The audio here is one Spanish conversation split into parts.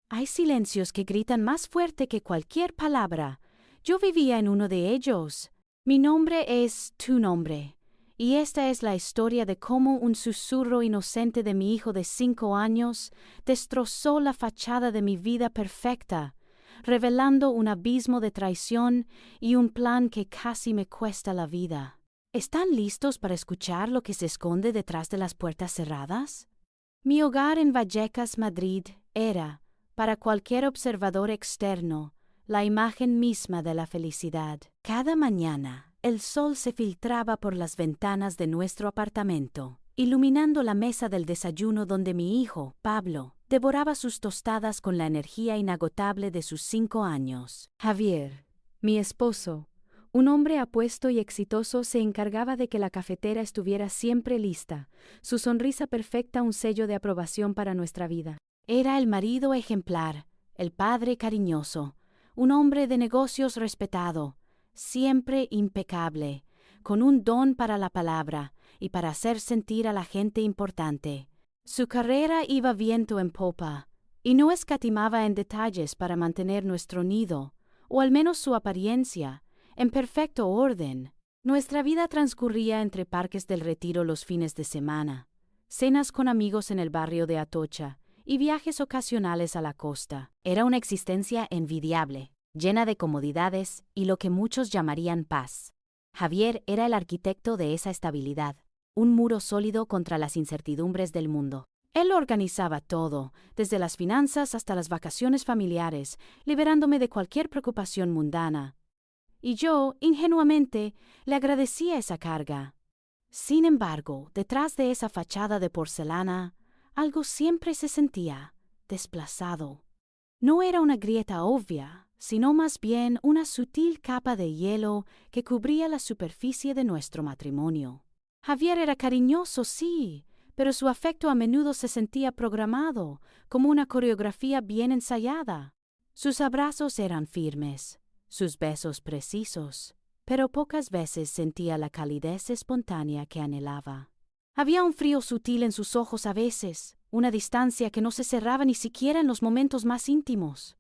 Hay silencios que gritan más fuerte que cualquier palabra. Yo vivía en uno de ellos. Mi nombre es tu nombre. Y esta es la historia de cómo un susurro inocente de mi hijo de 5 años destrozó la fachada de mi vida perfecta, revelando un abismo de traición y un plan que casi me cuesta la vida. ¿Están listos para escuchar lo que se esconde detrás de las puertas cerradas? Mi hogar en Vallecas, Madrid, era, para cualquier observador externo, la imagen misma de la felicidad. Cada mañana, el sol se filtraba por las ventanas de nuestro apartamento, iluminando la mesa del desayuno donde mi hijo, Pablo, devoraba sus tostadas con la energía inagotable de sus 5 años. Javier, mi esposo, un hombre apuesto y exitoso, se encargaba de que la cafetera estuviera siempre lista, su sonrisa perfecta un sello de aprobación para nuestra vida. Era el marido ejemplar, el padre cariñoso, un hombre de negocios respetado, siempre impecable, con un don para la palabra y para hacer sentir a la gente importante. Su carrera iba viento en popa, y no escatimaba en detalles para mantener nuestro nido, o al menos su apariencia, en perfecto orden. Nuestra vida transcurría entre parques del Retiro los fines de semana, cenas con amigos en el barrio de Atocha y viajes ocasionales a la costa. Era una existencia envidiable, llena de comodidades y lo que muchos llamarían paz. Javier era el arquitecto de esa estabilidad, un muro sólido contra las incertidumbres del mundo. Él organizaba todo, desde las finanzas hasta las vacaciones familiares, liberándome de cualquier preocupación mundana. Y yo, ingenuamente, le agradecía esa carga. Sin embargo, detrás de esa fachada de porcelana, algo siempre se sentía desplazado. No era una grieta obvia, sino más bien una sutil capa de hielo que cubría la superficie de nuestro matrimonio. Javier era cariñoso, sí, pero su afecto a menudo se sentía programado, como una coreografía bien ensayada. Sus abrazos eran firmes, sus besos precisos, pero pocas veces sentía la calidez espontánea que anhelaba. Había un frío sutil en sus ojos a veces, una distancia que no se cerraba ni siquiera en los momentos más íntimos.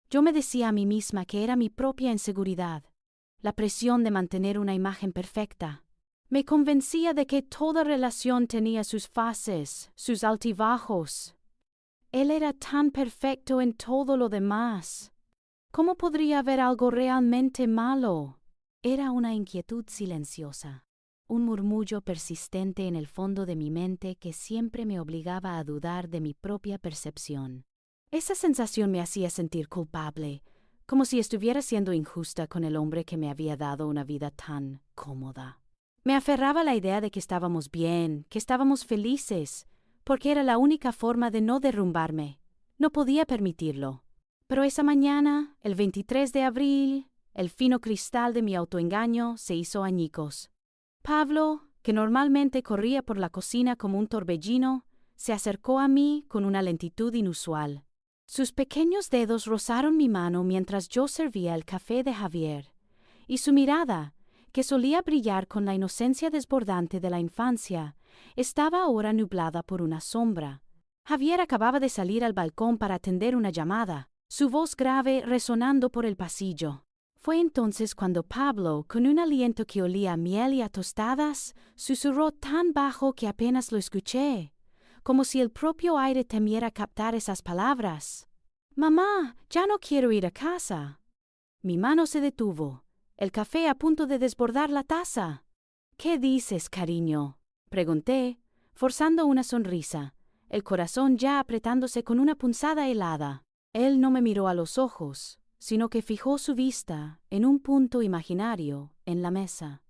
Yo me decía a mí misma que era mi propia inseguridad, la presión de mantener una imagen perfecta. Me convencía de que toda relación tenía sus fases, sus altibajos. Él era tan perfecto en todo lo demás. ¿Cómo podría haber algo realmente malo? Era una inquietud silenciosa, un murmullo persistente en el fondo de mi mente que siempre me obligaba a dudar de mi propia percepción. Esa sensación me hacía sentir culpable, como si estuviera siendo injusta con el hombre que me había dado una vida tan cómoda. Me aferraba a la idea de que estábamos bien, que estábamos felices, porque era la única forma de no derrumbarme. No podía permitirlo. Pero esa mañana, el 23 de abril, el fino cristal de mi autoengaño se hizo añicos. Pablo, que normalmente corría por la cocina como un torbellino, se acercó a mí con una lentitud inusual. Sus pequeños dedos rozaron mi mano mientras yo servía el café de Javier, y su mirada, que solía brillar con la inocencia desbordante de la infancia, estaba ahora nublada por una sombra. Javier acababa de salir al balcón para atender una llamada, su voz grave resonando por el pasillo. Fue entonces cuando Pablo, con un aliento que olía a miel y a tostadas, susurró tan bajo que apenas lo escuché, como si el propio aire temiera captar esas palabras. «Mamá, ya no quiero ir a casa». Mi mano se detuvo, el café a punto de desbordar la taza. «¿Qué dices, cariño?», pregunté, forzando una sonrisa, el corazón ya apretándose con una punzada helada. Él no me miró a los ojos, sino que fijó su vista en un punto imaginario en la mesa.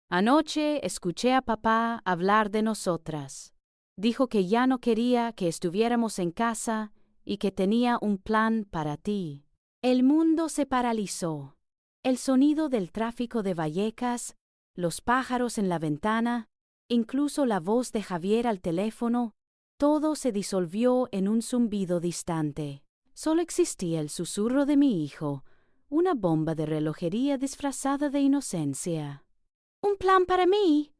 «Anoche escuché a papá hablar de nosotras. Dijo que ya no quería que estuviéramos en casa y que tenía un plan para ti». El mundo se paralizó. El sonido del tráfico de Vallecas, los pájaros en la ventana, incluso la voz de Javier al teléfono, todo se disolvió en un zumbido distante. Solo existía el susurro de mi hijo, una bomba de relojería disfrazada de inocencia. «¿Un plan para mí?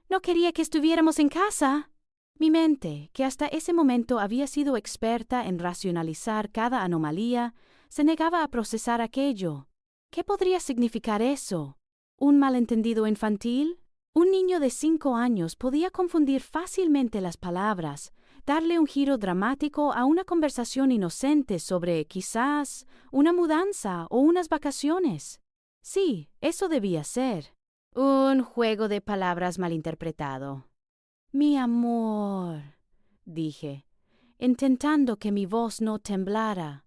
¿No quería que estuviéramos en casa?». Mi mente, que hasta ese momento había sido experta en racionalizar cada anomalía, se negaba a procesar aquello. ¿Qué podría significar eso? ¿Un malentendido infantil? Un niño de 5 años podía confundir fácilmente las palabras, darle un giro dramático a una conversación inocente sobre, quizás, una mudanza o unas vacaciones. Sí, eso debía ser. Un juego de palabras malinterpretado. Mi amor, dije, intentando que mi voz no temblara.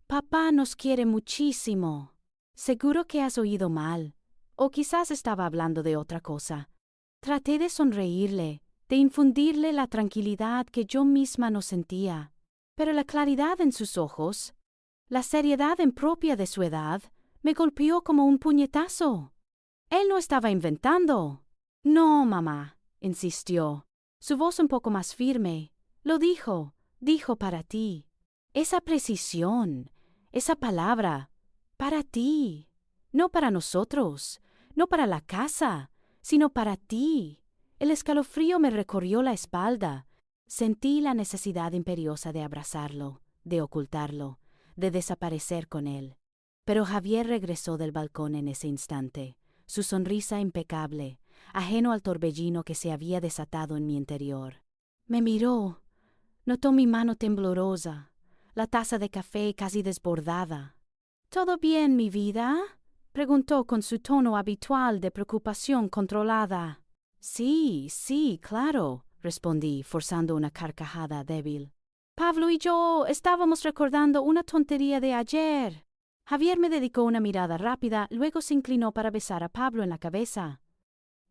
Papá nos quiere muchísimo. Seguro que has oído mal. O quizás estaba hablando de otra cosa. Traté de sonreírle, de infundirle la tranquilidad que yo misma no sentía. Pero la claridad en sus ojos, la seriedad impropia de su edad, me golpeó como un puñetazo. Él no estaba inventando. No, mamá, insistió, su voz un poco más firme. Lo dijo para ti. Esa precisión, esa palabra, para ti. No para nosotros, no para la casa, sino para ti. El escalofrío me recorrió la espalda. Sentí la necesidad imperiosa de abrazarlo, de ocultarlo, de desaparecer con él. Pero Javier regresó del balcón en ese instante, su sonrisa impecable, ajeno al torbellino que se había desatado en mi interior. Me miró, notó mi mano temblorosa, la taza de café casi desbordada. ¿Todo bien, mi vida?, preguntó con su tono habitual de preocupación controlada. Sí, claro, respondí, forzando una carcajada débil. Pablo y yo estábamos recordando una tontería de ayer. Javier me dedicó una mirada rápida, luego se inclinó para besar a Pablo en la cabeza.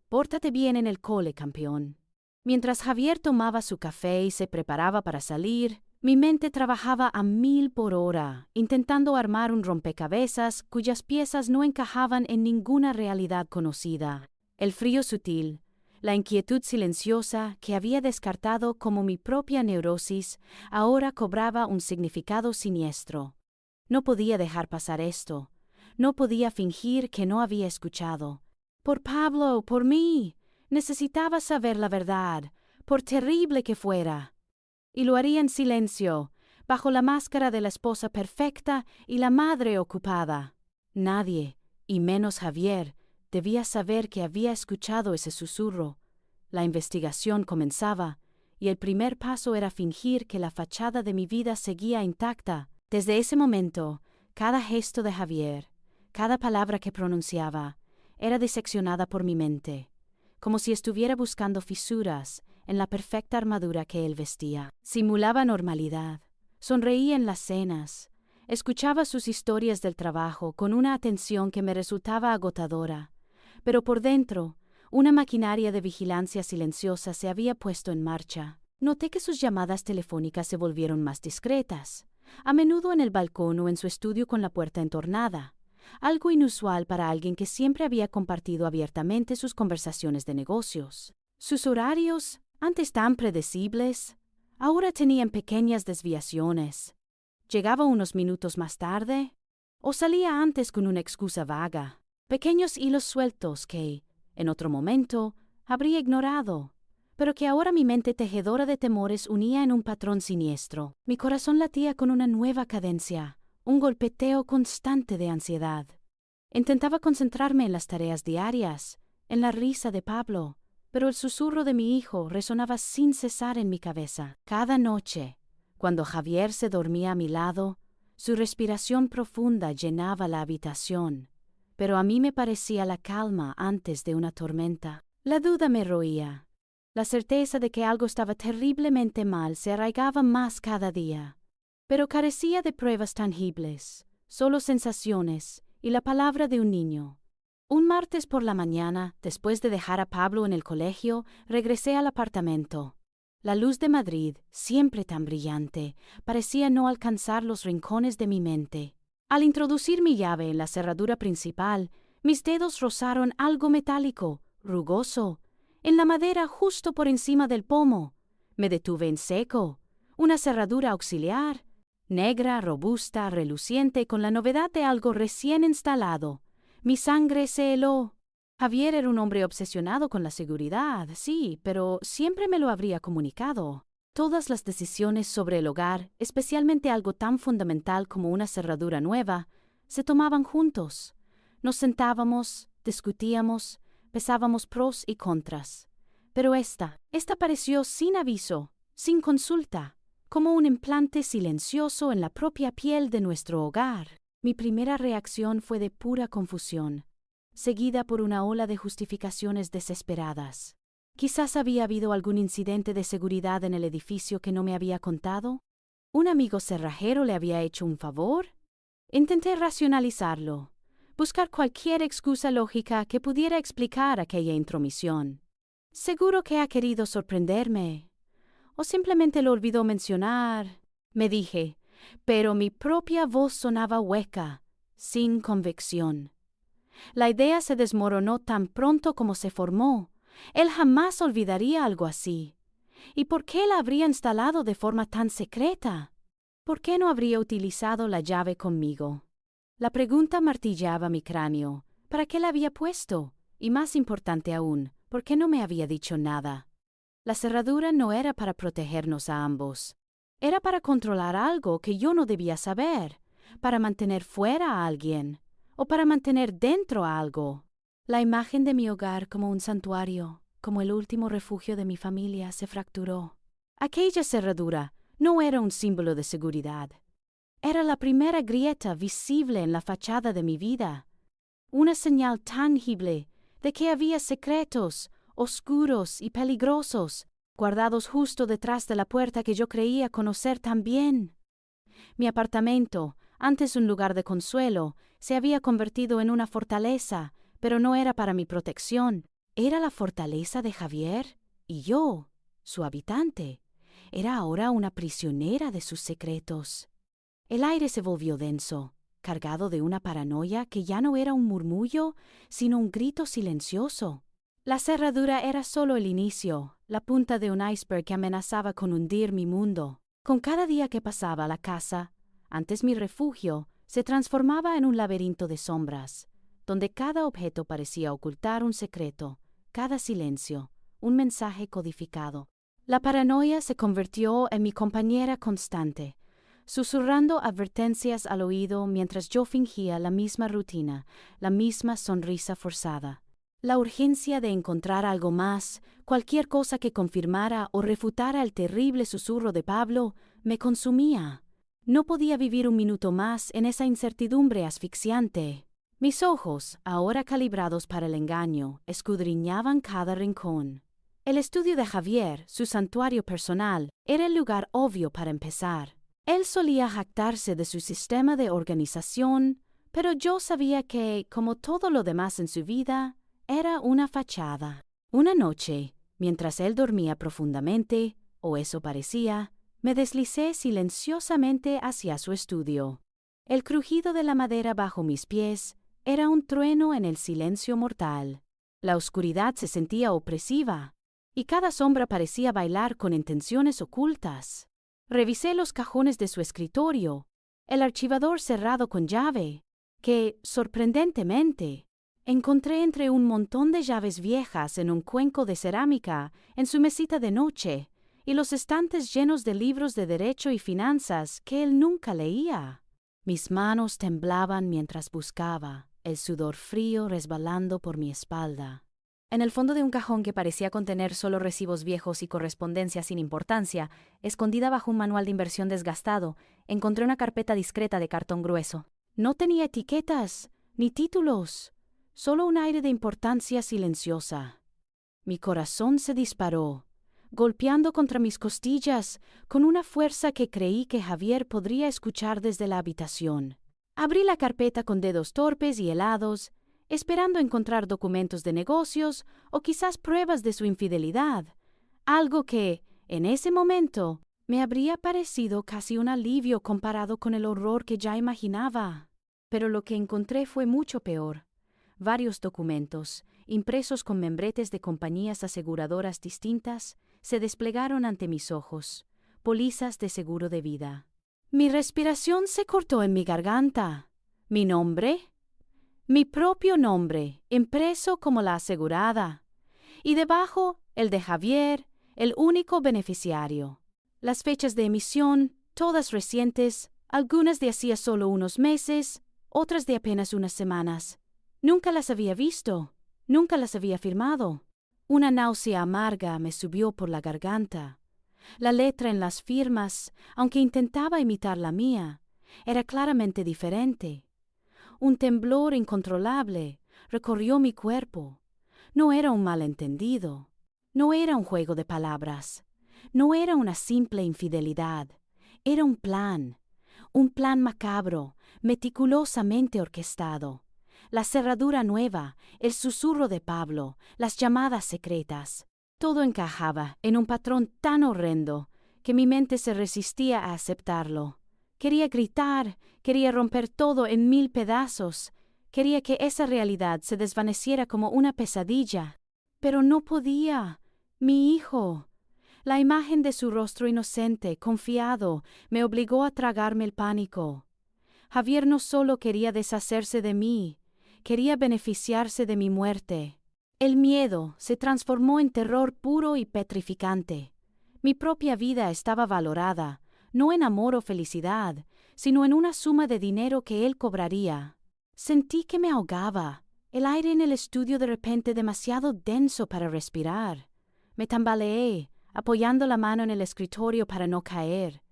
Pórtate bien en el cole, campeón. Mientras Javier tomaba su café y se preparaba para salir, mi mente trabajaba a 1000 por hora, intentando armar un rompecabezas cuyas piezas no encajaban en ninguna realidad conocida. El frío sutil, la inquietud silenciosa que había descartado como mi propia neurosis, ahora cobraba un significado siniestro. No podía dejar pasar esto. No podía fingir que no había escuchado. Por Pablo, por mí. Necesitaba saber la verdad, por terrible que fuera. Y lo haría en silencio, bajo la máscara de la esposa perfecta y la madre ocupada. Nadie, y menos Javier, debía saber que había escuchado ese susurro. La investigación comenzaba, y el primer paso era fingir que la fachada de mi vida seguía intacta. Desde ese momento, cada gesto de Javier, cada palabra que pronunciaba, era diseccionada por mi mente, como si estuviera buscando fisuras en la perfecta armadura que él vestía. Simulaba normalidad, sonreía en las cenas, escuchaba sus historias del trabajo con una atención que me resultaba agotadora, pero por dentro, una maquinaria de vigilancia silenciosa se había puesto en marcha. Noté que sus llamadas telefónicas se volvieron más discretas, a menudo en el balcón o en su estudio con la puerta entornada, algo inusual para alguien que siempre había compartido abiertamente sus conversaciones de negocios. Sus horarios, antes tan predecibles, ahora tenían pequeñas desviaciones. Llegaba unos minutos más tarde, o salía antes con una excusa vaga, pequeños hilos sueltos que, en otro momento, habría ignorado, pero que ahora mi mente tejedora de temores unía en un patrón siniestro. Mi corazón latía con una nueva cadencia, un golpeteo constante de ansiedad. Intentaba concentrarme en las tareas diarias, en la risa de Pablo, pero el susurro de mi hijo resonaba sin cesar en mi cabeza. Cada noche, cuando Javier se dormía a mi lado, su respiración profunda llenaba la habitación, pero a mí me parecía la calma antes de una tormenta. La duda me roía. La certeza de que algo estaba terriblemente mal se arraigaba más cada día, pero carecía de pruebas tangibles, solo sensaciones y la palabra de un niño. Un martes por la mañana, después de dejar a Pablo en el colegio, regresé al apartamento. La luz de Madrid, siempre tan brillante, parecía no alcanzar los rincones de mi mente. Al introducir mi llave en la cerradura principal, mis dedos rozaron algo metálico, rugoso, en la madera justo por encima del pomo. Me detuve en seco. Una cerradura auxiliar, negra, robusta, reluciente, con la novedad de algo recién instalado. Mi sangre se heló. Javier era un hombre obsesionado con la seguridad, sí, pero siempre me lo habría comunicado. Todas las decisiones sobre el hogar, especialmente algo tan fundamental como una cerradura nueva, se tomaban juntos. Nos sentábamos, discutíamos, pesábamos pros y contras. Pero esta pareció sin aviso, sin consulta, como un implante silencioso en la propia piel de nuestro hogar. Mi primera reacción fue de pura confusión, seguida por una ola de justificaciones desesperadas. Quizás había habido algún incidente de seguridad en el edificio que no me había contado. ¿Un amigo cerrajero le había hecho un favor? Intenté racionalizarlo, buscar cualquier excusa lógica que pudiera explicar aquella intromisión. Seguro que ha querido sorprenderme. O simplemente lo olvidó mencionar, me dije, pero mi propia voz sonaba hueca, sin convicción. La idea se desmoronó tan pronto como se formó. Él jamás olvidaría algo así. ¿Y por qué la habría instalado de forma tan secreta? ¿Por qué no habría utilizado la llave conmigo? La pregunta martillaba mi cráneo. ¿Para qué la había puesto? Y más importante aún, ¿por qué no me había dicho nada? La cerradura no era para protegernos a ambos. Era para controlar algo que yo no debía saber, para mantener fuera a alguien, o para mantener dentro a algo. La imagen de mi hogar como un santuario, como el último refugio de mi familia, se fracturó. Aquella cerradura no era un símbolo de seguridad. Era la primera grieta visible en la fachada de mi vida. Una señal tangible de que había secretos, oscuros y peligrosos, guardados justo detrás de la puerta que yo creía conocer tan bien. Mi apartamento, antes un lugar de consuelo, se había convertido en una fortaleza, pero no era para mi protección. Era la fortaleza de Javier, y yo, su habitante, era ahora una prisionera de sus secretos. El aire se volvió denso, cargado de una paranoia que ya no era un murmullo, sino un grito silencioso. La cerradura era solo el inicio, la punta de un iceberg que amenazaba con hundir mi mundo. Con cada día que pasaba, la casa, antes mi refugio, se transformaba en un laberinto de sombras, donde cada objeto parecía ocultar un secreto, cada silencio, un mensaje codificado. La paranoia se convirtió en mi compañera constante, susurrando advertencias al oído mientras yo fingía la misma rutina, la misma sonrisa forzada. La urgencia de encontrar algo más, cualquier cosa que confirmara o refutara el terrible susurro de Pablo, me consumía. No podía vivir un minuto más en esa incertidumbre asfixiante. Mis ojos, ahora calibrados para el engaño, escudriñaban cada rincón. El estudio de Javier, su santuario personal, era el lugar obvio para empezar. Él solía jactarse de su sistema de organización, pero yo sabía que, como todo lo demás en su vida, era una fachada. Una noche, mientras él dormía profundamente, o eso parecía, me deslicé silenciosamente hacia su estudio. El crujido de la madera bajo mis pies era un trueno en el silencio mortal. La oscuridad se sentía opresiva, y cada sombra parecía bailar con intenciones ocultas. Revisé los cajones de su escritorio, el archivador cerrado con llave, que, sorprendentemente, encontré entre un montón de llaves viejas en un cuenco de cerámica en su mesita de noche y los estantes llenos de libros de derecho y finanzas que él nunca leía. Mis manos temblaban mientras buscaba, el sudor frío resbalando por mi espalda. En el fondo de un cajón que parecía contener solo recibos viejos y correspondencia sin importancia, escondida bajo un manual de inversión desgastado, encontré una carpeta discreta de cartón grueso. No tenía etiquetas, ni títulos, solo un aire de importancia silenciosa. Mi corazón se disparó, golpeando contra mis costillas con una fuerza que creí que Javier podría escuchar desde la habitación. Abrí la carpeta con dedos torpes y helados, esperando encontrar documentos de negocios o quizás pruebas de su infidelidad, algo que, en ese momento, me habría parecido casi un alivio comparado con el horror que ya imaginaba. Pero lo que encontré fue mucho peor. Varios documentos, impresos con membretes de compañías aseguradoras distintas, se desplegaron ante mis ojos, pólizas de seguro de vida. Mi respiración se cortó en mi garganta. ¿Mi nombre? Mi propio nombre, impreso como la asegurada. Y debajo, el de Javier, el único beneficiario. Las fechas de emisión, todas recientes, algunas de hacía solo unos meses, otras de apenas unas semanas. Nunca las había visto, nunca las había firmado. Una náusea amarga me subió por la garganta. La letra en las firmas, aunque intentaba imitar la mía, era claramente diferente. Un temblor incontrolable recorrió mi cuerpo. No era un malentendido. No era un juego de palabras. No era una simple infidelidad. Era un plan macabro, meticulosamente orquestado. La cerradura nueva, el susurro de Pablo, las llamadas secretas. Todo encajaba en un patrón tan horrendo que mi mente se resistía a aceptarlo. Quería gritar, quería romper todo en 1000 pedazos, quería que esa realidad se desvaneciera como una pesadilla. Pero no podía. Mi hijo. La imagen de su rostro inocente, confiado, me obligó a tragarme el pánico. Javier no solo quería deshacerse de mí, quería beneficiarse de mi muerte. El miedo se transformó en terror puro y petrificante. Mi propia vida estaba valorada, no en amor o felicidad, sino en una suma de dinero que él cobraría. Sentí que me ahogaba, el aire en el estudio de repente demasiado denso para respirar. Me tambaleé, apoyando la mano en el escritorio para no caer.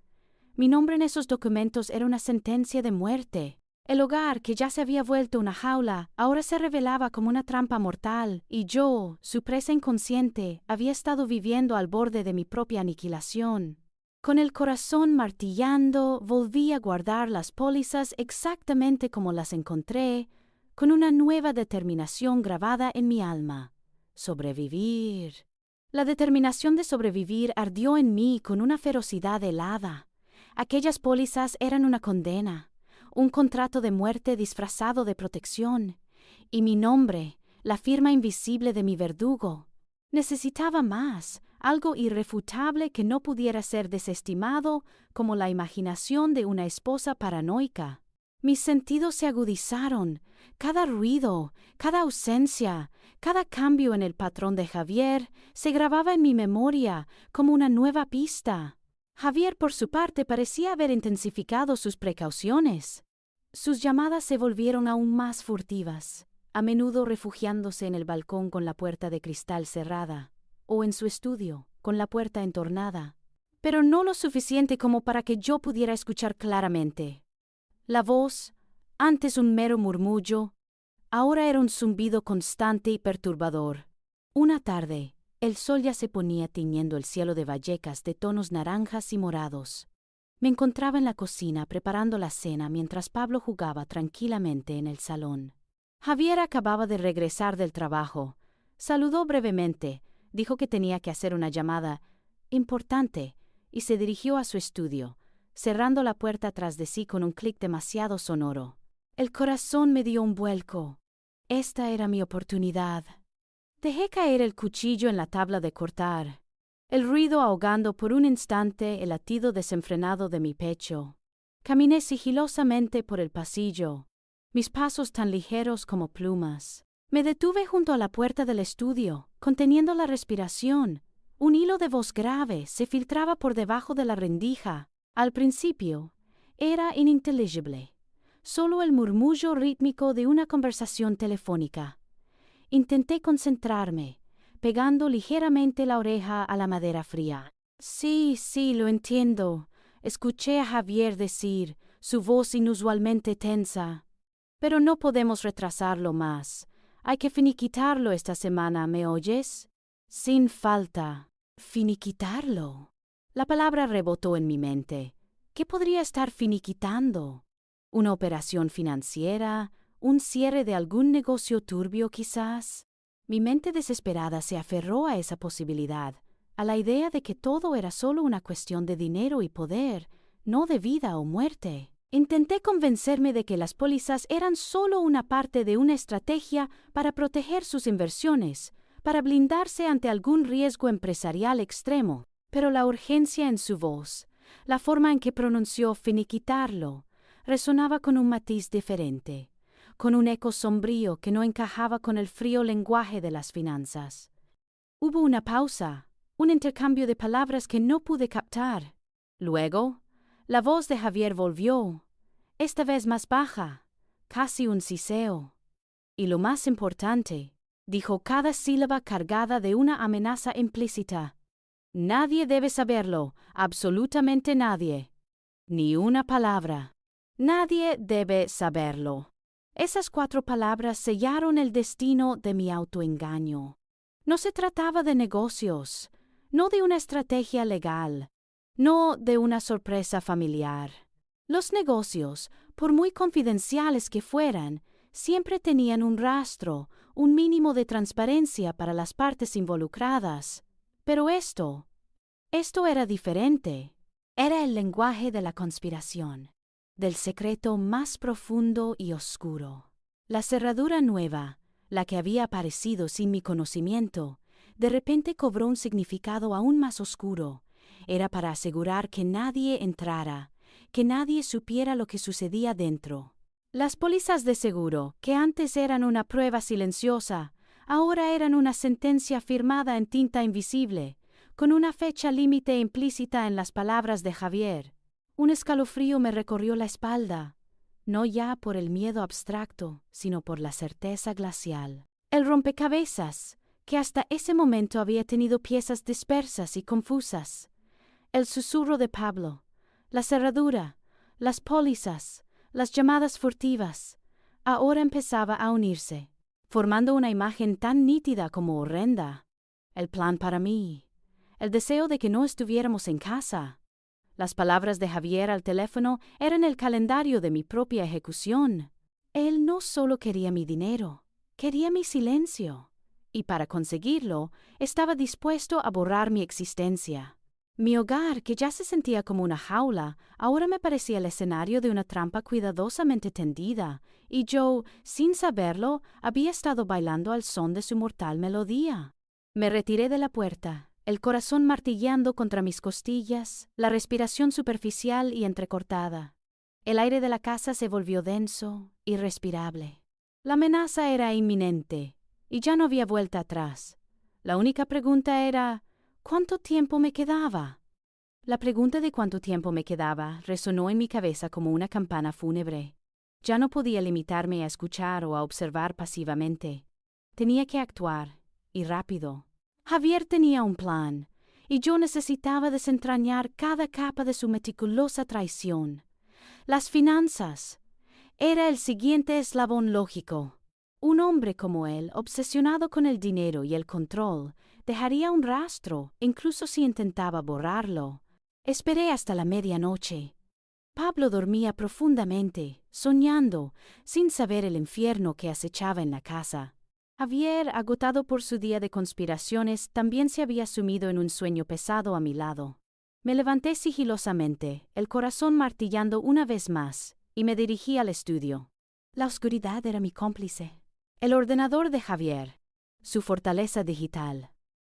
Mi nombre en esos documentos era una sentencia de muerte. El hogar, que ya se había vuelto una jaula, ahora se revelaba como una trampa mortal, y yo, su presa inconsciente, había estado viviendo al borde de mi propia aniquilación. Con el corazón martillando, volví a guardar las pólizas exactamente como las encontré, con una nueva determinación grabada en mi alma: sobrevivir. La determinación de sobrevivir ardió en mí con una ferocidad helada. Aquellas pólizas eran una condena, un contrato de muerte disfrazado de protección, y mi nombre, la firma invisible de mi verdugo. Necesitaba más, algo irrefutable que no pudiera ser desestimado como la imaginación de una esposa paranoica. Mis sentidos se agudizaron. Cada ruido, cada ausencia, cada cambio en el patrón de Javier se grababa en mi memoria como una nueva pista. Javier, por su parte, parecía haber intensificado sus precauciones. Sus llamadas se volvieron aún más furtivas, a menudo refugiándose en el balcón con la puerta de cristal cerrada, o en su estudio, con la puerta entornada, pero no lo suficiente como para que yo pudiera escuchar claramente. La voz, antes un mero murmullo, ahora era un zumbido constante y perturbador. Una tarde, el sol ya se ponía tiñendo el cielo de Vallecas de tonos naranjas y morados. Me encontraba en la cocina preparando la cena mientras Pablo jugaba tranquilamente en el salón. Javier acababa de regresar del trabajo. Saludó brevemente, dijo que tenía que hacer una llamada importante y se dirigió a su estudio, cerrando la puerta tras de sí con un clic demasiado sonoro. El corazón me dio un vuelco. Esta era mi oportunidad. Dejé caer el cuchillo en la tabla de cortar, el ruido ahogando por un instante el latido desenfrenado de mi pecho. Caminé sigilosamente por el pasillo, mis pasos tan ligeros como plumas. Me detuve junto a la puerta del estudio, conteniendo la respiración. Un hilo de voz grave se filtraba por debajo de la rendija. Al principio, era ininteligible, solo el murmullo rítmico de una conversación telefónica. Intenté concentrarme, pegando ligeramente la oreja a la madera fría. Sí, lo entiendo. Escuché a Javier decir, su voz inusualmente tensa. Pero no podemos retrasarlo más. Hay que finiquitarlo esta semana, ¿me oyes? Sin falta. ¿Finiquitarlo? La palabra rebotó en mi mente. ¿Qué podría estar finiquitando? ¿Una operación financiera? ¿Un cierre de algún negocio turbio, quizás? Mi mente desesperada se aferró a esa posibilidad, a la idea de que todo era solo una cuestión de dinero y poder, no de vida o muerte. Intenté convencerme de que las pólizas eran solo una parte de una estrategia para proteger sus inversiones, para blindarse ante algún riesgo empresarial extremo, pero la urgencia en su voz, la forma en que pronunció finiquitarlo, resonaba con un matiz diferente, con un eco sombrío que no encajaba con el frío lenguaje de las finanzas. Hubo una pausa, un intercambio de palabras que no pude captar. Luego, la voz de Javier volvió, esta vez más baja, casi un siseo. Y lo más importante, dijo cada sílaba cargada de una amenaza implícita. Nadie debe saberlo, absolutamente nadie. Ni una palabra. Nadie debe saberlo. Esas 4 palabras sellaron el destino de mi autoengaño. No se trataba de negocios, no de una estrategia legal, no de una sorpresa familiar. Los negocios, por muy confidenciales que fueran, siempre tenían un rastro, un mínimo de transparencia para las partes involucradas. Pero esto era diferente. Era el lenguaje de la conspiración, del secreto más profundo y oscuro. La cerradura nueva, la que había aparecido sin mi conocimiento, de repente cobró un significado aún más oscuro. Era para asegurar que nadie entrara, que nadie supiera lo que sucedía dentro. Las pólizas de seguro, que antes eran una prueba silenciosa, ahora eran una sentencia firmada en tinta invisible, con una fecha límite implícita en las palabras de Javier. Un escalofrío me recorrió la espalda, no ya por el miedo abstracto, sino por la certeza glacial. El rompecabezas, que hasta ese momento había tenido piezas dispersas y confusas. El susurro de Pablo, la cerradura, las pólizas, las llamadas furtivas, ahora empezaba a unirse, formando una imagen tan nítida como horrenda. El plan para mí, el deseo de que no estuviéramos en casa. Las palabras de Javier al teléfono eran el calendario de mi propia ejecución. Él no solo quería mi dinero, quería mi silencio, y para conseguirlo estaba dispuesto a borrar mi existencia. Mi hogar, que ya se sentía como una jaula, ahora me parecía el escenario de una trampa cuidadosamente tendida, y yo, sin saberlo, había estado bailando al son de su mortal melodía. Me retiré de la puerta, el corazón martilleando contra mis costillas, la respiración superficial y entrecortada. El aire de la casa se volvió denso, irrespirable. La amenaza era inminente, y ya no había vuelta atrás. La única pregunta era: ¿cuánto tiempo me quedaba? La pregunta de cuánto tiempo me quedaba resonó en mi cabeza como una campana fúnebre. Ya no podía limitarme a escuchar o a observar pasivamente. Tenía que actuar, y rápido. Javier tenía un plan, y yo necesitaba desentrañar cada capa de su meticulosa traición. Las finanzas. Era el siguiente eslabón lógico. Un hombre como él, obsesionado con el dinero y el control, dejaría un rastro, incluso si intentaba borrarlo. Esperé hasta la medianoche. Pablo dormía profundamente, soñando, sin saber el infierno que acechaba en la casa. Javier, agotado por su día de conspiraciones, también se había sumido en un sueño pesado a mi lado. Me levanté sigilosamente, el corazón martillando una vez más, y me dirigí al estudio. La oscuridad era mi cómplice. El ordenador de Javier, su fortaleza digital.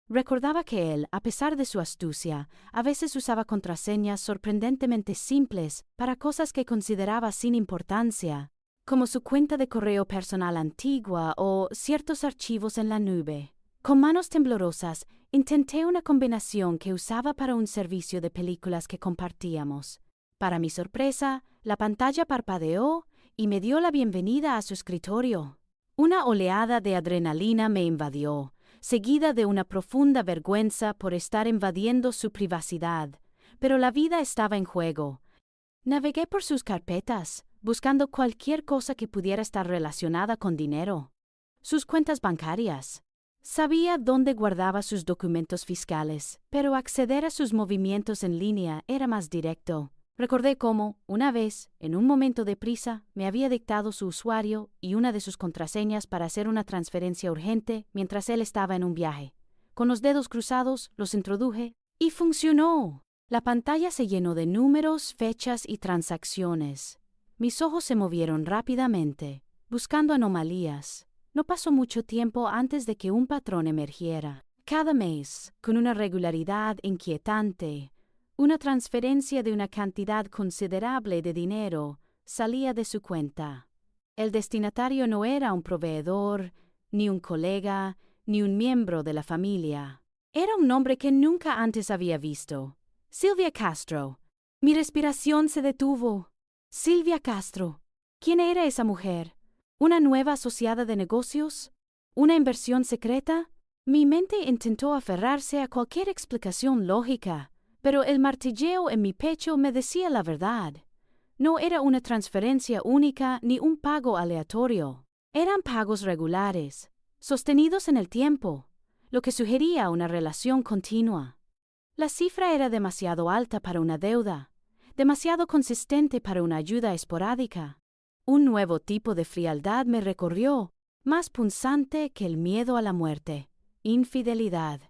Recordaba que él, a pesar de su astucia, a veces usaba contraseñas sorprendentemente simples para cosas que consideraba sin importancia, como su cuenta de correo personal antigua o ciertos archivos en la nube. Con manos temblorosas, intenté una combinación que usaba para un servicio de películas que compartíamos. Para mi sorpresa, la pantalla parpadeó y me dio la bienvenida a su escritorio. Una oleada de adrenalina me invadió, seguida de una profunda vergüenza por estar invadiendo su privacidad, pero la vida estaba en juego. Navegué por sus carpetas, buscando cualquier cosa que pudiera estar relacionada con dinero. Sus cuentas bancarias. Sabía dónde guardaba sus documentos fiscales, pero acceder a sus movimientos en línea era más directo. Recordé cómo, una vez, en un momento de prisa, me había dictado su usuario y una de sus contraseñas para hacer una transferencia urgente mientras él estaba en un viaje. Con los dedos cruzados, los introduje y funcionó. La pantalla se llenó de números, fechas y transacciones. Mis ojos se movieron rápidamente, buscando anomalías. No pasó mucho tiempo antes de que un patrón emergiera. Cada mes, con una regularidad inquietante, una transferencia de una cantidad considerable de dinero salía de su cuenta. El destinatario no era un proveedor, ni un colega, ni un miembro de la familia. Era un nombre que nunca antes había visto. Silvia Castro. Mi respiración se detuvo. Silvia Castro. ¿Quién era esa mujer? ¿Una nueva asociada de negocios? ¿Una inversión secreta? Mi mente intentó aferrarse a cualquier explicación lógica, pero el martilleo en mi pecho me decía la verdad. No era una transferencia única ni un pago aleatorio. Eran pagos regulares, sostenidos en el tiempo, lo que sugería una relación continua. La cifra era demasiado alta para una deuda, demasiado consistente para una ayuda esporádica. Un nuevo tipo de frialdad me recorrió, más punzante que el miedo a la muerte: infidelidad.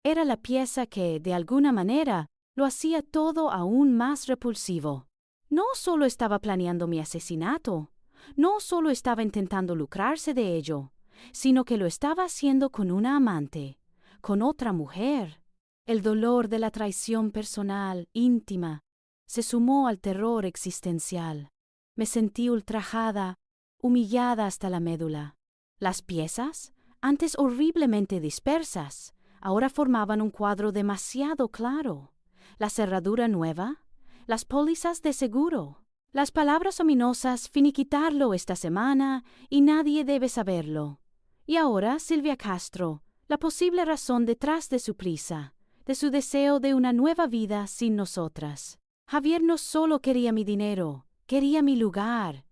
Era la pieza que, de alguna manera, lo hacía todo aún más repulsivo. No solo estaba planeando mi asesinato, no solo estaba intentando lucrarse de ello, sino que lo estaba haciendo con una amante, con otra mujer. El dolor de la traición personal, íntima, se sumó al terror existencial. Me sentí ultrajada, humillada hasta la médula. Las piezas, antes horriblemente dispersas, ahora formaban un cuadro demasiado claro. La cerradura nueva, las pólizas de seguro, las palabras ominosas: finiquitarlo esta semana y nadie debe saberlo. Y ahora Silvia Castro, la posible razón detrás de su prisa, de su deseo de una nueva vida sin nosotras. Javier no solo quería mi dinero, quería mi lugar.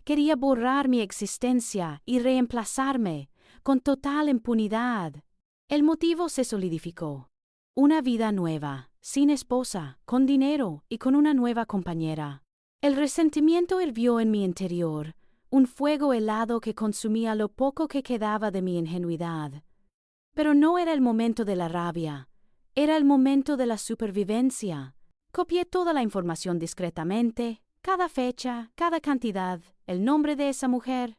Quería borrar mi existencia y reemplazarme, con total impunidad. El motivo se solidificó. Una vida nueva, sin esposa, con dinero y con una nueva compañera. El resentimiento hirvió en mi interior, un fuego helado que consumía lo poco que quedaba de mi ingenuidad. Pero no era el momento de la rabia, era el momento de la supervivencia. Copié toda la información discretamente, cada fecha, cada cantidad, el nombre de esa mujer.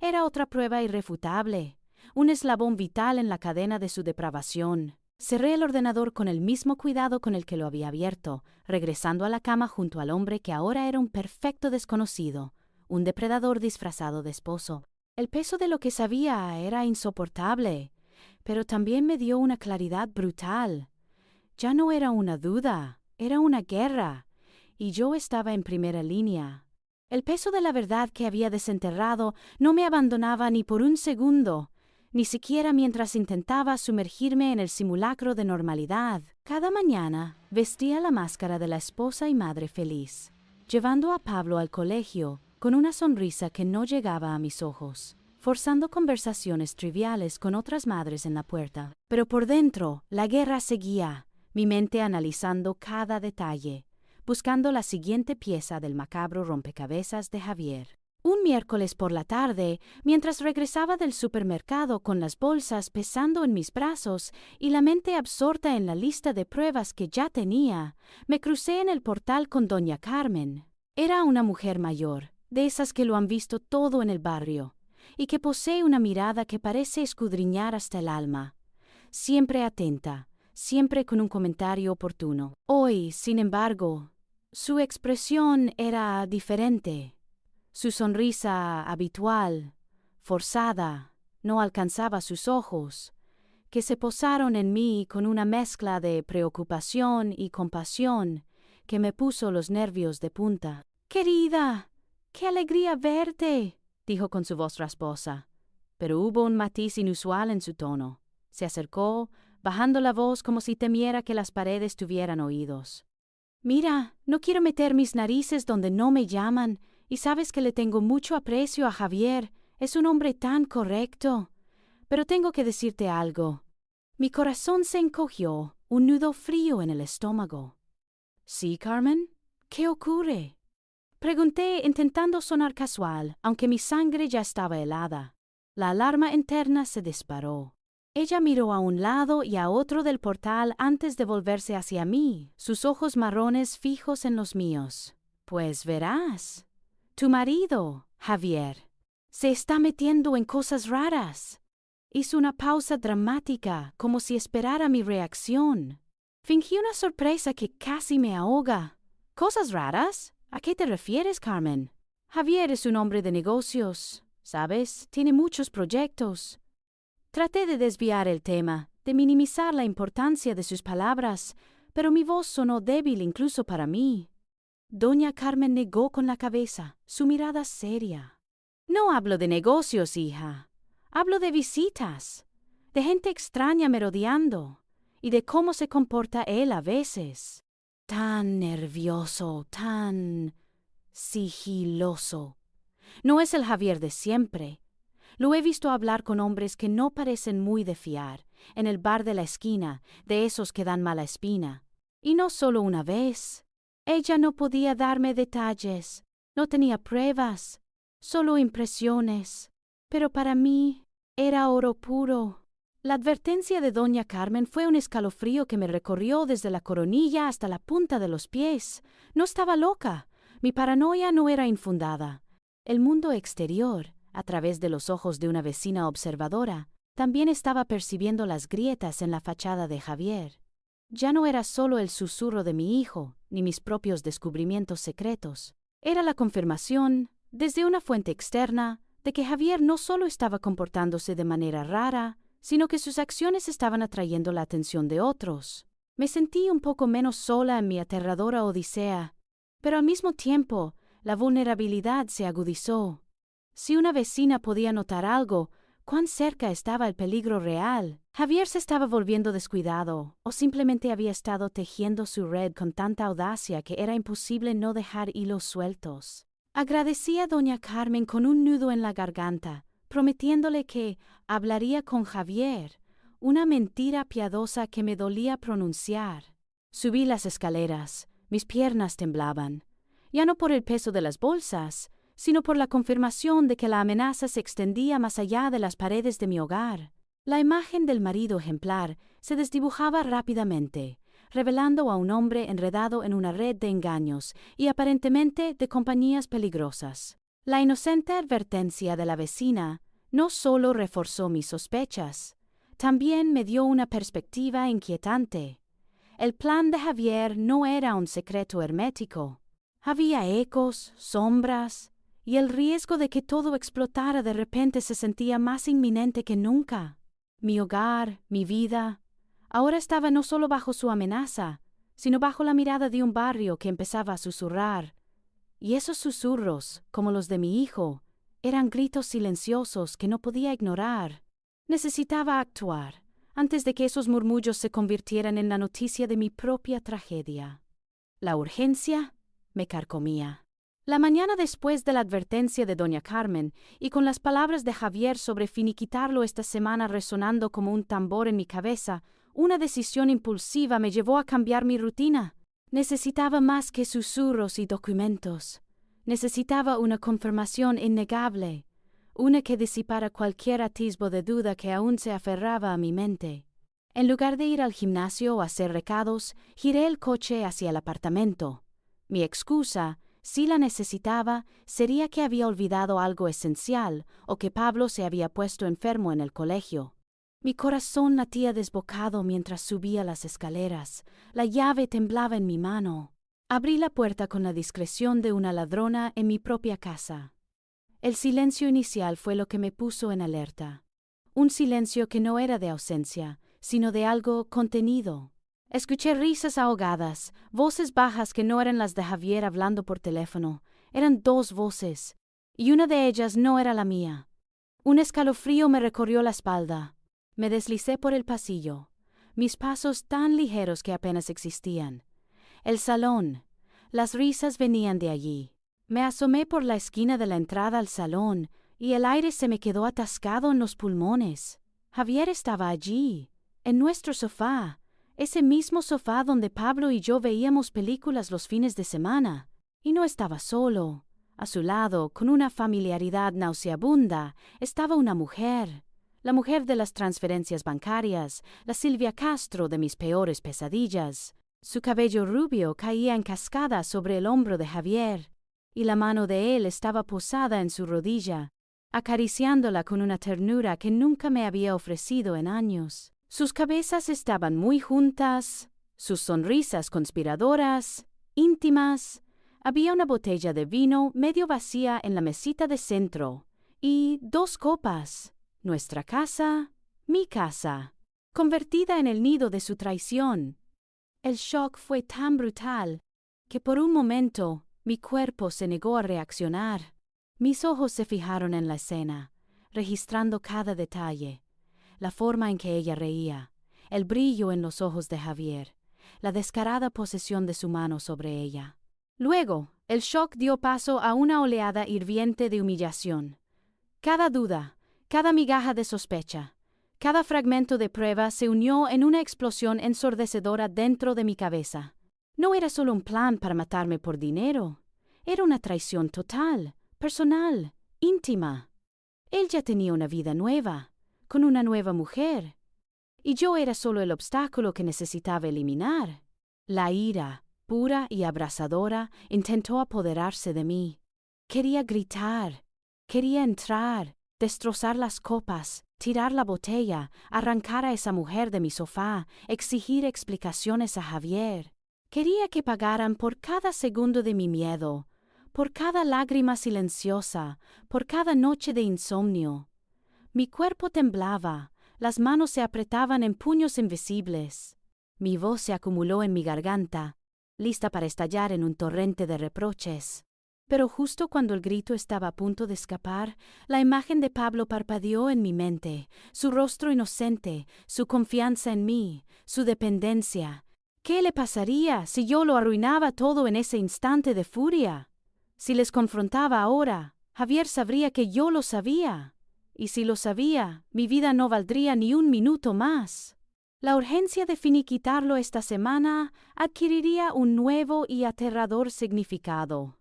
Era otra prueba irrefutable, un eslabón vital en la cadena de su depravación. Cerré el ordenador con el mismo cuidado con el que lo había abierto, regresando a la cama junto al hombre que ahora era un perfecto desconocido, un depredador disfrazado de esposo. El peso de lo que sabía era insoportable, pero también me dio una claridad brutal. Ya no era una duda, era una guerra, y yo estaba en primera línea. El peso de la verdad que había desenterrado no me abandonaba ni por un segundo, ni siquiera mientras intentaba sumergirme en el simulacro de normalidad. Cada mañana vestía la máscara de la esposa y madre feliz, llevando a Pablo al colegio con una sonrisa que no llegaba a mis ojos, forzando conversaciones triviales con otras madres en la puerta. Pero por dentro, la guerra seguía, mi mente analizando cada detalle, buscando la siguiente pieza del macabro rompecabezas de Javier. Un miércoles por la tarde, mientras regresaba del supermercado con las bolsas pesando en mis brazos y la mente absorta en la lista de pruebas que ya tenía, me crucé en el portal con doña Carmen. Era una mujer mayor, de esas que lo han visto todo en el barrio, y que posee una mirada que parece escudriñar hasta el alma, siempre atenta, siempre con un comentario oportuno. Hoy, sin embargo, su expresión era diferente. Su sonrisa habitual, forzada, no alcanzaba sus ojos, que se posaron en mí con una mezcla de preocupación y compasión que me puso los nervios de punta. «Querida, qué alegría verte», dijo con su voz rasposa, pero hubo un matiz inusual en su tono. Se acercó, bajando la voz como si temiera que las paredes tuvieran oídos. «Mira, no quiero meter mis narices donde no me llaman, y sabes que le tengo mucho aprecio a Javier, es un hombre tan correcto. Pero tengo que decirte algo». Mi corazón se encogió, un nudo frío en el estómago. «¿Sí, Carmen? ¿Qué ocurre?», pregunté intentando sonar casual, aunque mi sangre ya estaba helada. La alarma interna se disparó. Ella miró a un lado y a otro del portal antes de volverse hacia mí, sus ojos marrones fijos en los míos. «Pues verás. Tu marido, Javier, se está metiendo en cosas raras». Hizo una pausa dramática, como si esperara mi reacción. Fingí una sorpresa que casi me ahoga. «¿Cosas raras? ¿A qué te refieres, Carmen?». Javier es un hombre de negocios, ¿sabes? Tiene muchos proyectos. Traté de desviar el tema, de minimizar la importancia de sus palabras, pero mi voz sonó débil incluso para mí. Doña Carmen negó con la cabeza, su mirada seria. No hablo de negocios, hija. Hablo de visitas, de gente extraña merodeando, y de cómo se comporta él a veces. Tan nervioso, tan sigiloso. No es el Javier de siempre. Lo he visto hablar con hombres que no parecen muy de fiar, en el bar de la esquina, de esos que dan mala espina. Y no solo una vez. Ella no podía darme detalles, no tenía pruebas, solo impresiones. Pero para mí era oro puro. La advertencia de doña Carmen fue un escalofrío que me recorrió desde la coronilla hasta la punta de los pies. No estaba loca. Mi paranoia no era infundada. El mundo exterior, a través de los ojos de una vecina observadora, también estaba percibiendo las grietas en la fachada de Javier. Ya no era solo el susurro de mi hijo, ni mis propios descubrimientos secretos. Era la confirmación, desde una fuente externa, de que Javier no solo estaba comportándose de manera rara, sino que sus acciones estaban atrayendo la atención de otros. Me sentí un poco menos sola en mi aterradora odisea, pero al mismo tiempo, la vulnerabilidad se agudizó. Si una vecina podía notar algo, ¿cuán cerca estaba el peligro real? Javier se estaba volviendo descuidado, o simplemente había estado tejiendo su red con tanta audacia que era imposible no dejar hilos sueltos. Agradecí a doña Carmen con un nudo en la garganta, prometiéndole que hablaría con Javier, una mentira piadosa que me dolía pronunciar. Subí las escaleras, mis piernas temblaban, ya no por el peso de las bolsas, sino por la confirmación de que la amenaza se extendía más allá de las paredes de mi hogar. La imagen del marido ejemplar se desdibujaba rápidamente, revelando a un hombre enredado en una red de engaños y aparentemente de compañías peligrosas. La inocente advertencia de la vecina no solo reforzó mis sospechas, también me dio una perspectiva inquietante. El plan de Javier no era un secreto hermético. Había ecos, sombras, y el riesgo de que todo explotara de repente se sentía más inminente que nunca. Mi hogar, mi vida, ahora estaba no solo bajo su amenaza, sino bajo la mirada de un barrio que empezaba a susurrar. Y esos susurros, como los de mi hijo, eran gritos silenciosos que no podía ignorar. Necesitaba actuar, antes de que esos murmullos se convirtieran en la noticia de mi propia tragedia. La urgencia me carcomía. La mañana después de la advertencia de doña Carmen, y con las palabras de Javier sobre finiquitarlo esta semana resonando como un tambor en mi cabeza, una decisión impulsiva me llevó a cambiar mi rutina. Necesitaba más que susurros y documentos. Necesitaba una confirmación innegable, una que disipara cualquier atisbo de duda que aún se aferraba a mi mente. En lugar de ir al gimnasio o hacer recados, giré el coche hacia el apartamento. Mi excusa, si la necesitaba, sería que había olvidado algo esencial o que Pablo se había puesto enfermo en el colegio. Mi corazón latía desbocado mientras subía las escaleras. La llave temblaba en mi mano. Abrí la puerta con la discreción de una ladrona en mi propia casa. El silencio inicial fue lo que me puso en alerta. Un silencio que no era de ausencia, sino de algo contenido. Escuché risas ahogadas, voces bajas que no eran las de Javier hablando por teléfono. Eran dos voces, y una de ellas no era la mía. Un escalofrío me recorrió la espalda. Me deslicé por el pasillo, mis pasos tan ligeros que apenas existían. El salón, las risas venían de allí. Me asomé por la esquina de la entrada al salón, y el aire se me quedó atascado en los pulmones. Javier estaba allí, en nuestro sofá, ese mismo sofá donde Pablo y yo veíamos películas los fines de semana. Y no estaba solo. A su lado, con una familiaridad nauseabunda, estaba una mujer. La mujer de las transferencias bancarias, la Silvia Castro de mis peores pesadillas. Su cabello rubio caía en cascada sobre el hombro de Javier, y la mano de él estaba posada en su rodilla, acariciándola con una ternura que nunca me había ofrecido en años. Sus cabezas estaban muy juntas, sus sonrisas conspiradoras, íntimas, Había una botella de vino medio vacía en la mesita de centro, y 2 copas. Nuestra casa, mi casa, convertida en el nido de su traición. El shock fue tan brutal que por un momento mi cuerpo se negó a reaccionar. Mis ojos se fijaron en la escena, registrando cada detalle, la forma en que ella reía, el brillo en los ojos de Javier, la descarada posesión de su mano sobre ella. Luego, el shock dio paso a una oleada hirviente de humillación. Cada duda, cada migaja de sospecha, cada fragmento de prueba se unió en una explosión ensordecedora dentro de mi cabeza. No era solo un plan para matarme por dinero, era una traición total, personal, íntima. Él ya tenía una vida nueva, con una nueva mujer, y yo era solo el obstáculo que necesitaba eliminar. La ira, pura y abrasadora, intentó apoderarse de mí. Quería gritar, quería entrar, destrozar las copas, tirar la botella, arrancar a esa mujer de mi sofá, exigir explicaciones a Javier. Quería que pagaran por cada segundo de mi miedo, por cada lágrima silenciosa, por cada noche de insomnio. Mi cuerpo temblaba, las manos se apretaban en puños invisibles. Mi voz se acumuló en mi garganta, lista para estallar en un torrente de reproches. Pero justo cuando el grito estaba a punto de escapar, la imagen de Pablo parpadeó en mi mente, su rostro inocente, su confianza en mí, su dependencia. ¿Qué le pasaría si yo lo arruinaba todo en ese instante de furia? Si les confrontaba ahora, Javier sabría que yo lo sabía. Y si lo sabía, mi vida no valdría ni un minuto más. La urgencia de finiquitarlo esta semana adquiriría un nuevo y aterrador significado.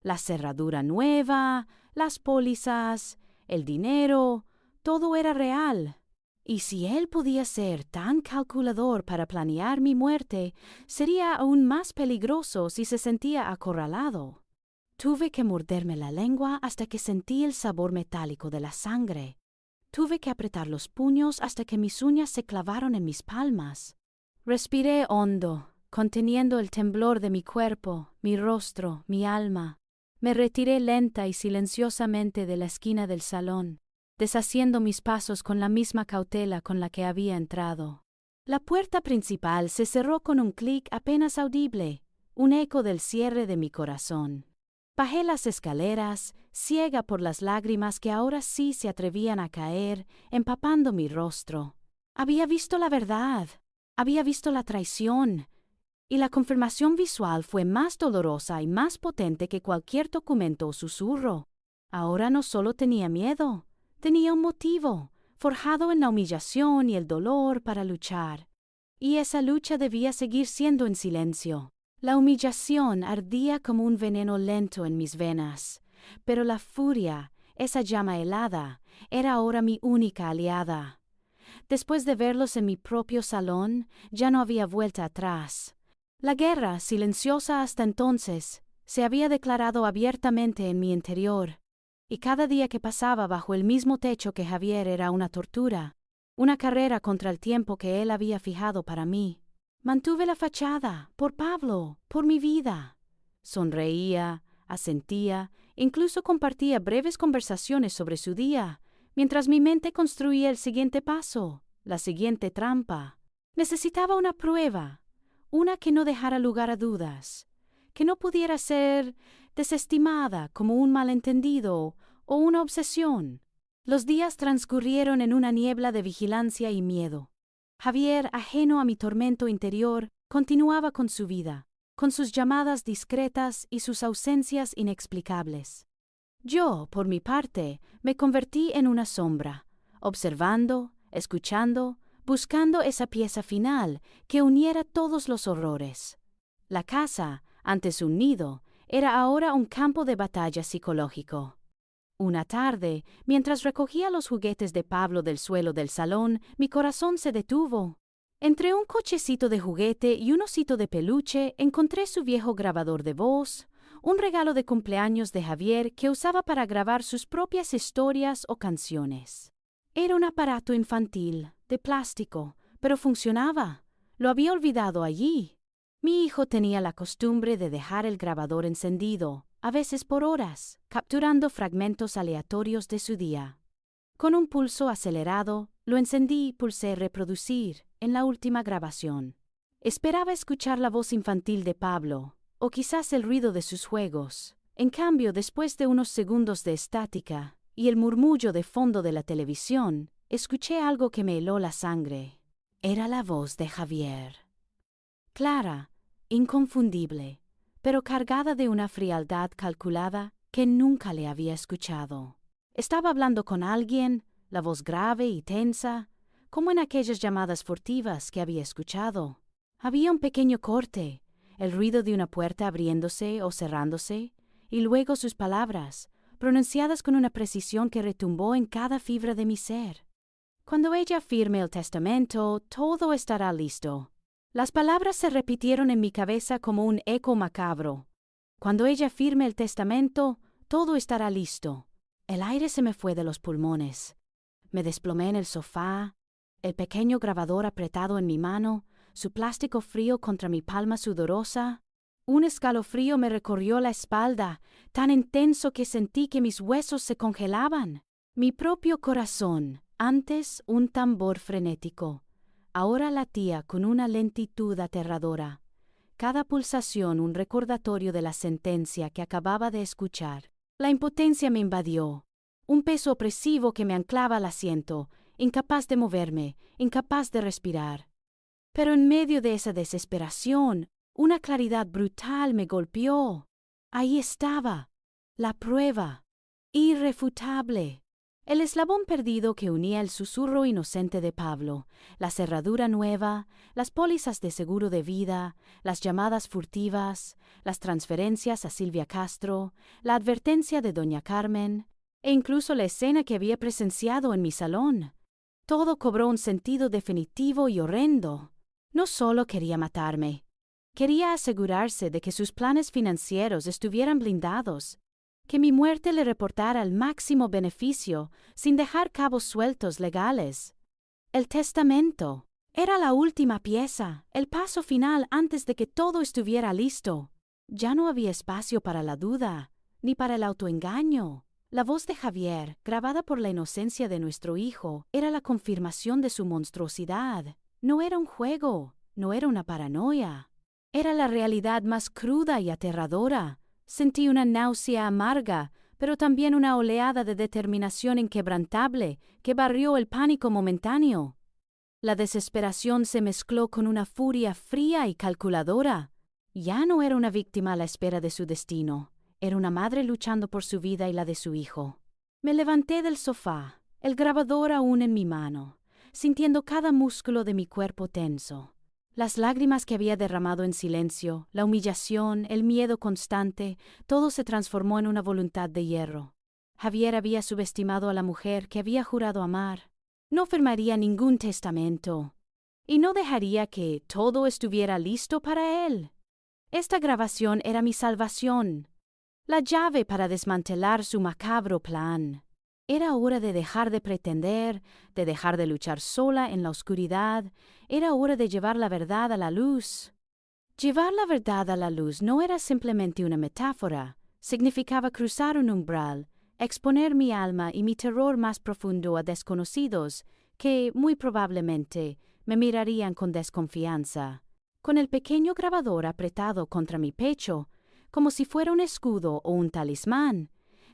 La cerradura nueva, las pólizas, el dinero, todo era real. Y si él podía ser tan calculador para planear mi muerte, sería aún más peligroso si se sentía acorralado. Tuve que morderme la lengua hasta que sentí el sabor metálico de la sangre. Tuve que apretar los puños hasta que mis uñas se clavaron en mis palmas. Respiré hondo, conteniendo el temblor de mi cuerpo, mi rostro, mi alma. Me retiré lenta y silenciosamente de la esquina del salón, deshaciendo mis pasos con la misma cautela con la que había entrado. La puerta principal se cerró con un clic apenas audible, un eco del cierre de mi corazón. Bajé las escaleras, ciega por las lágrimas que ahora sí se atrevían a caer, empapando mi rostro. Había visto la verdad, había visto la traición, y la confirmación visual fue más dolorosa y más potente que cualquier documento o susurro. Ahora no solo tenía miedo, tenía un motivo, forjado en la humillación y el dolor para luchar. Y esa lucha debía seguir siendo en silencio. La humillación ardía como un veneno lento en mis venas, pero la furia, esa llama helada, era ahora mi única aliada. Después de verlos en mi propio salón, ya no había vuelta atrás. La guerra, silenciosa hasta entonces, se había declarado abiertamente en mi interior, y cada día que pasaba bajo el mismo techo que Javier era una tortura, una carrera contra el tiempo que él había fijado para mí. Mantuve la fachada, por Pablo, por mi vida. Sonreía, asentía, incluso compartía breves conversaciones sobre su día, mientras mi mente construía el siguiente paso, la siguiente trampa. Necesitaba una prueba, una que no dejara lugar a dudas, que no pudiera ser desestimada como un malentendido o una obsesión. Los días transcurrieron en una niebla de vigilancia y miedo. Javier, ajeno a mi tormento interior, continuaba con su vida, con sus llamadas discretas y sus ausencias inexplicables. Yo, por mi parte, me convertí en una sombra, observando, escuchando, buscando esa pieza final que uniera todos los horrores. La casa, antes un nido, era ahora un campo de batalla psicológico. Una tarde, mientras recogía los juguetes de Pablo del suelo del salón, mi corazón se detuvo. Entre un cochecito de juguete y un osito de peluche encontré su viejo grabador de voz, un regalo de cumpleaños de Javier que usaba para grabar sus propias historias o canciones. Era un aparato infantil, de plástico, pero funcionaba. Lo había olvidado allí. Mi hijo tenía la costumbre de dejar el grabador encendido, a veces por horas, capturando fragmentos aleatorios de su día. Con un pulso acelerado, lo encendí y pulsé reproducir en la última grabación. Esperaba escuchar la voz infantil de Pablo, o quizás el ruido de sus juegos. En cambio, después de unos segundos de estática y el murmullo de fondo de la televisión, escuché algo que me heló la sangre. Era la voz de Javier. Clara, inconfundible, pero cargada de una frialdad calculada que nunca le había escuchado. Estaba hablando con alguien, la voz grave y tensa, como en aquellas llamadas furtivas que había escuchado. Había un pequeño corte, el ruido de una puerta abriéndose o cerrándose, y luego sus palabras, pronunciadas con una precisión que retumbó en cada fibra de mi ser. Cuando ella firme el testamento, todo estará listo. Las palabras se repitieron en mi cabeza como un eco macabro. Cuando ella firme el testamento, todo estará listo. El aire se me fue de los pulmones. Me desplomé en el sofá, el pequeño grabador apretado en mi mano, su plástico frío contra mi palma sudorosa. Un escalofrío me recorrió la espalda, tan intenso que sentí que mis huesos se congelaban. Mi propio corazón, antes un tambor frenético, ahora latía con una lentitud aterradora. Cada pulsación un recordatorio de la sentencia que acababa de escuchar. La impotencia me invadió, un peso opresivo que me anclaba al asiento, incapaz de moverme, incapaz de respirar. Pero en medio de esa desesperación, una claridad brutal me golpeó. Ahí estaba, la prueba, irrefutable. El eslabón perdido que unía el susurro inocente de Pablo, la cerradura nueva, las pólizas de seguro de vida, las llamadas furtivas, las transferencias a Silvia Castro, la advertencia de doña Carmen, e incluso la escena que había presenciado en mi salón. Todo cobró un sentido definitivo y horrendo. No solo quería matarme, quería asegurarse de que sus planes financieros estuvieran blindados, que mi muerte le reportara el máximo beneficio sin dejar cabos sueltos legales. El testamento era la última pieza, el paso final antes de que todo estuviera listo. Ya no había espacio para la duda, ni para el autoengaño. La voz de Javier, grabada por la inocencia de nuestro hijo, era la confirmación de su monstruosidad. No era un juego, no era una paranoia. Era la realidad más cruda y aterradora. Sentí una náusea amarga, pero también una oleada de determinación inquebrantable que barrió el pánico momentáneo. La desesperación se mezcló con una furia fría y calculadora. Ya no era una víctima a la espera de su destino, era una madre luchando por su vida y la de su hijo. Me levanté del sofá, el grabador aún en mi mano, sintiendo cada músculo de mi cuerpo tenso. Las lágrimas que había derramado en silencio, la humillación, el miedo constante, todo se transformó en una voluntad de hierro. Javier había subestimado a la mujer que había jurado amar. No firmaría ningún testamento. Y no dejaría que todo estuviera listo para él. Esta grabación era mi salvación, la llave para desmantelar su macabro plan. Era hora de dejar de pretender, de dejar de luchar sola en la oscuridad. Era hora de llevar la verdad a la luz. Llevar la verdad a la luz no era simplemente una metáfora. Significaba cruzar un umbral, exponer mi alma y mi terror más profundo a desconocidos que, muy probablemente, me mirarían con desconfianza. Con el pequeño grabador apretado contra mi pecho, como si fuera un escudo o un talismán,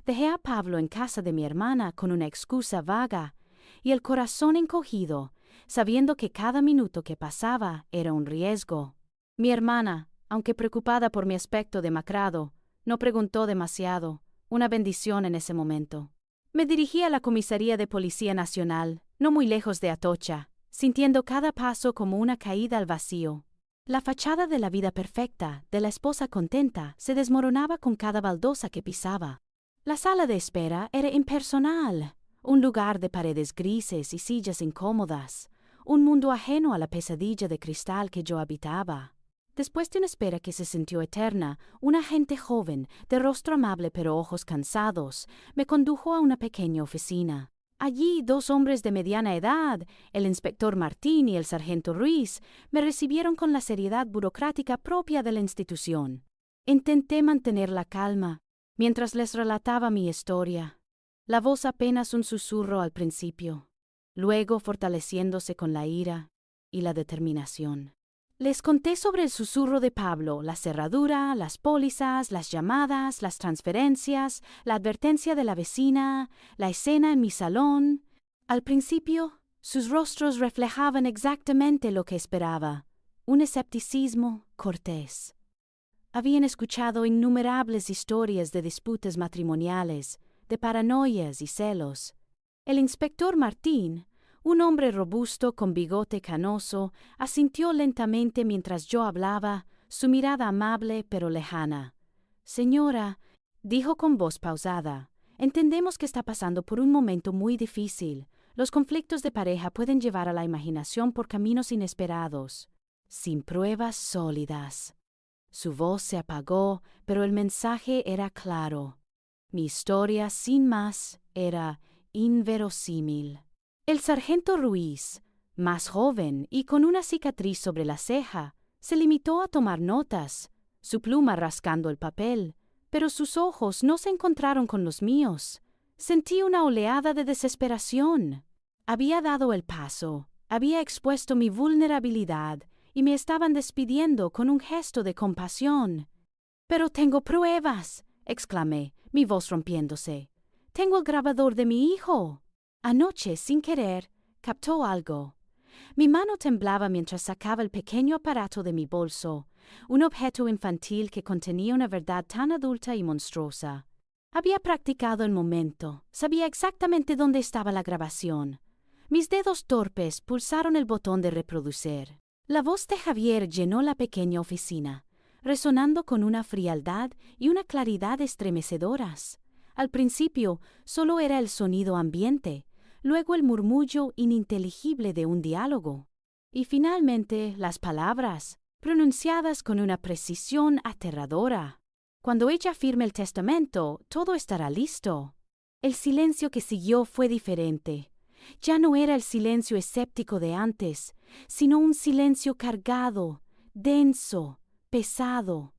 dejé a Pablo en casa de mi hermana con una excusa vaga y el corazón encogido, sabiendo que cada minuto que pasaba era un riesgo. Mi hermana, aunque preocupada por mi aspecto demacrado, no preguntó demasiado, una bendición en ese momento. Me dirigí a la comisaría de Policía Nacional, no muy lejos de Atocha, sintiendo cada paso como una caída al vacío. La fachada de la vida perfecta, de la esposa contenta, se desmoronaba con cada baldosa que pisaba. La sala de espera era impersonal, un lugar de paredes grises y sillas incómodas, un mundo ajeno a la pesadilla de cristal que yo habitaba. Después de una espera que se sintió eterna, un agente joven, de rostro amable pero ojos cansados, me condujo a una pequeña oficina. Allí 2 hombres de mediana edad, el inspector Martín y el sargento Ruiz, me recibieron con la seriedad burocrática propia de la institución. Intenté mantener la calma mientras les relataba mi historia. La voz apenas un susurro al principio, luego fortaleciéndose con la ira y la determinación. Les conté sobre el susurro de Pablo, la cerradura, las pólizas, las llamadas, las transferencias, la advertencia de la vecina, la escena en mi salón. Al principio, sus rostros reflejaban exactamente lo que esperaba, un escepticismo cortés. Habían escuchado innumerables historias de disputas matrimoniales, de paranoias y celos. El inspector Martín, un hombre robusto con bigote canoso, asintió lentamente mientras yo hablaba, su mirada amable pero lejana. «Señora», dijo con voz pausada, «entendemos que está pasando por un momento muy difícil. Los conflictos de pareja pueden llevar a la imaginación por caminos inesperados, sin pruebas sólidas». Su voz se apagó, pero el mensaje era claro. Mi historia, sin más, era inverosímil. El sargento Ruiz, más joven y con una cicatriz sobre la ceja, se limitó a tomar notas, su pluma rascando el papel, pero sus ojos no se encontraron con los míos. Sentí una oleada de desesperación. Había dado el paso, había expuesto mi vulnerabilidad y me estaban despidiendo con un gesto de compasión. «Pero tengo pruebas», exclamé, mi voz rompiéndose. «Tengo el grabador de mi hijo». Anoche, sin querer, captó algo. Mi mano temblaba mientras sacaba el pequeño aparato de mi bolso, un objeto infantil que contenía una verdad tan adulta y monstruosa. Había practicado el momento, sabía exactamente dónde estaba la grabación. Mis dedos torpes pulsaron el botón de reproducir. La voz de Javier llenó la pequeña oficina, resonando con una frialdad y una claridad estremecedoras. Al principio solo era el sonido ambiente, luego el murmullo ininteligible de un diálogo, y finalmente las palabras, pronunciadas con una precisión aterradora. «Cuando ella firme el testamento, todo estará listo». El silencio que siguió fue diferente. Ya no era el silencio escéptico de antes, sino un silencio cargado, denso, pesado.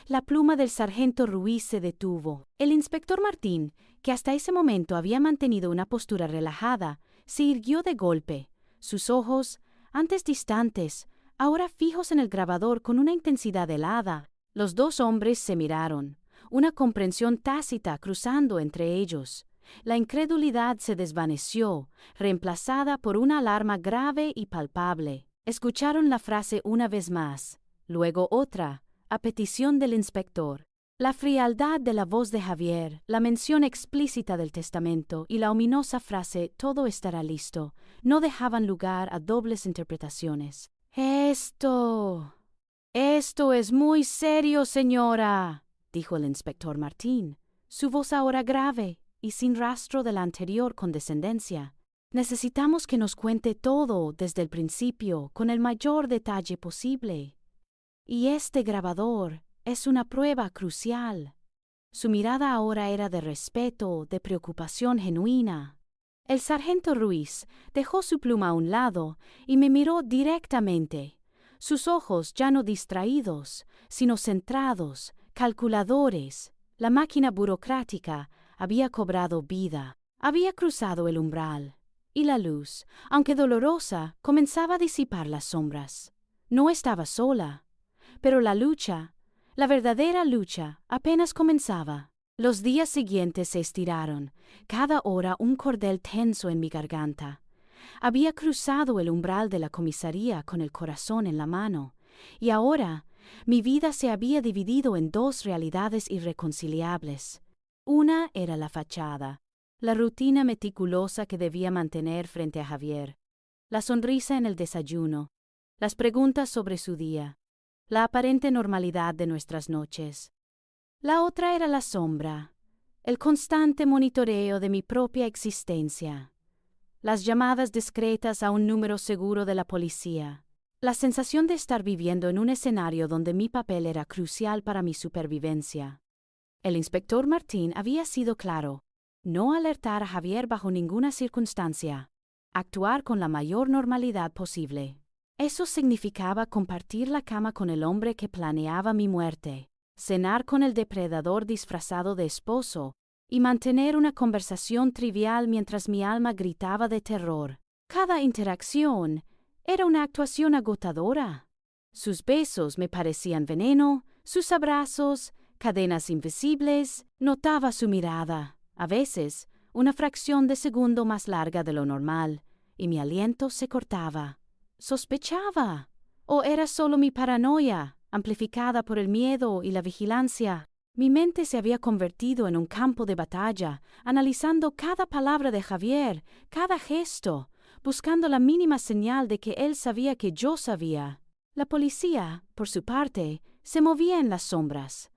La pluma del sargento Ruiz se detuvo. El inspector Martín, que hasta ese momento había mantenido una postura relajada, se irguió de golpe. Sus ojos, antes distantes, ahora fijos en el grabador con una intensidad helada. Los 2 hombres se miraron, una comprensión tácita cruzando entre ellos. La incredulidad se desvaneció, reemplazada por una alarma grave y palpable. Escucharon la frase una vez más, luego otra, a petición del inspector. La frialdad de la voz de Javier, la mención explícita del testamento y la ominosa frase «todo estará listo» no dejaban lugar a dobles interpretaciones. Esto es muy serio, señora», dijo el inspector Martín, su voz ahora grave y sin rastro de la anterior condescendencia. «Necesitamos que nos cuente todo desde el principio, con el mayor detalle posible. Y este grabador es una prueba crucial». Su mirada ahora era de respeto, de preocupación genuina. El sargento Ruiz dejó su pluma a un lado y me miró directamente, sus ojos ya no distraídos, sino centrados, calculadores. La máquina burocrática había cobrado vida, había cruzado el umbral, y la luz, aunque dolorosa, comenzaba a disipar las sombras. No estaba sola, pero la lucha, la verdadera lucha, apenas comenzaba. Los días siguientes se estiraron, cada hora un cordel tenso en mi garganta. Había cruzado el umbral de la comisaría con el corazón en la mano, y ahora mi vida se había dividido en 2 realidades irreconciliables. Una era la fachada, la rutina meticulosa que debía mantener frente a Javier, la sonrisa en el desayuno, las preguntas sobre su día, la aparente normalidad de nuestras noches. La otra era la sombra, el constante monitoreo de mi propia existencia, las llamadas discretas a un número seguro de la policía, la sensación de estar viviendo en un escenario donde mi papel era crucial para mi supervivencia. El inspector Martín había sido claro. No alertar a Javier bajo ninguna circunstancia. Actuar con la mayor normalidad posible. Eso significaba compartir la cama con el hombre que planeaba mi muerte, cenar con el depredador disfrazado de esposo y mantener una conversación trivial mientras mi alma gritaba de terror. Cada interacción era una actuación agotadora. Sus besos me parecían veneno, sus abrazos, cadenas invisibles, notaba su mirada, a veces una fracción de segundo más larga de lo normal, y mi aliento se cortaba. Sospechaba. ¿O era solo mi paranoia, amplificada por el miedo y la vigilancia? Mi mente se había convertido en un campo de batalla, analizando cada palabra de Javier, cada gesto, buscando la mínima señal de que él sabía que yo sabía. La policía, por su parte, se movía en las sombras.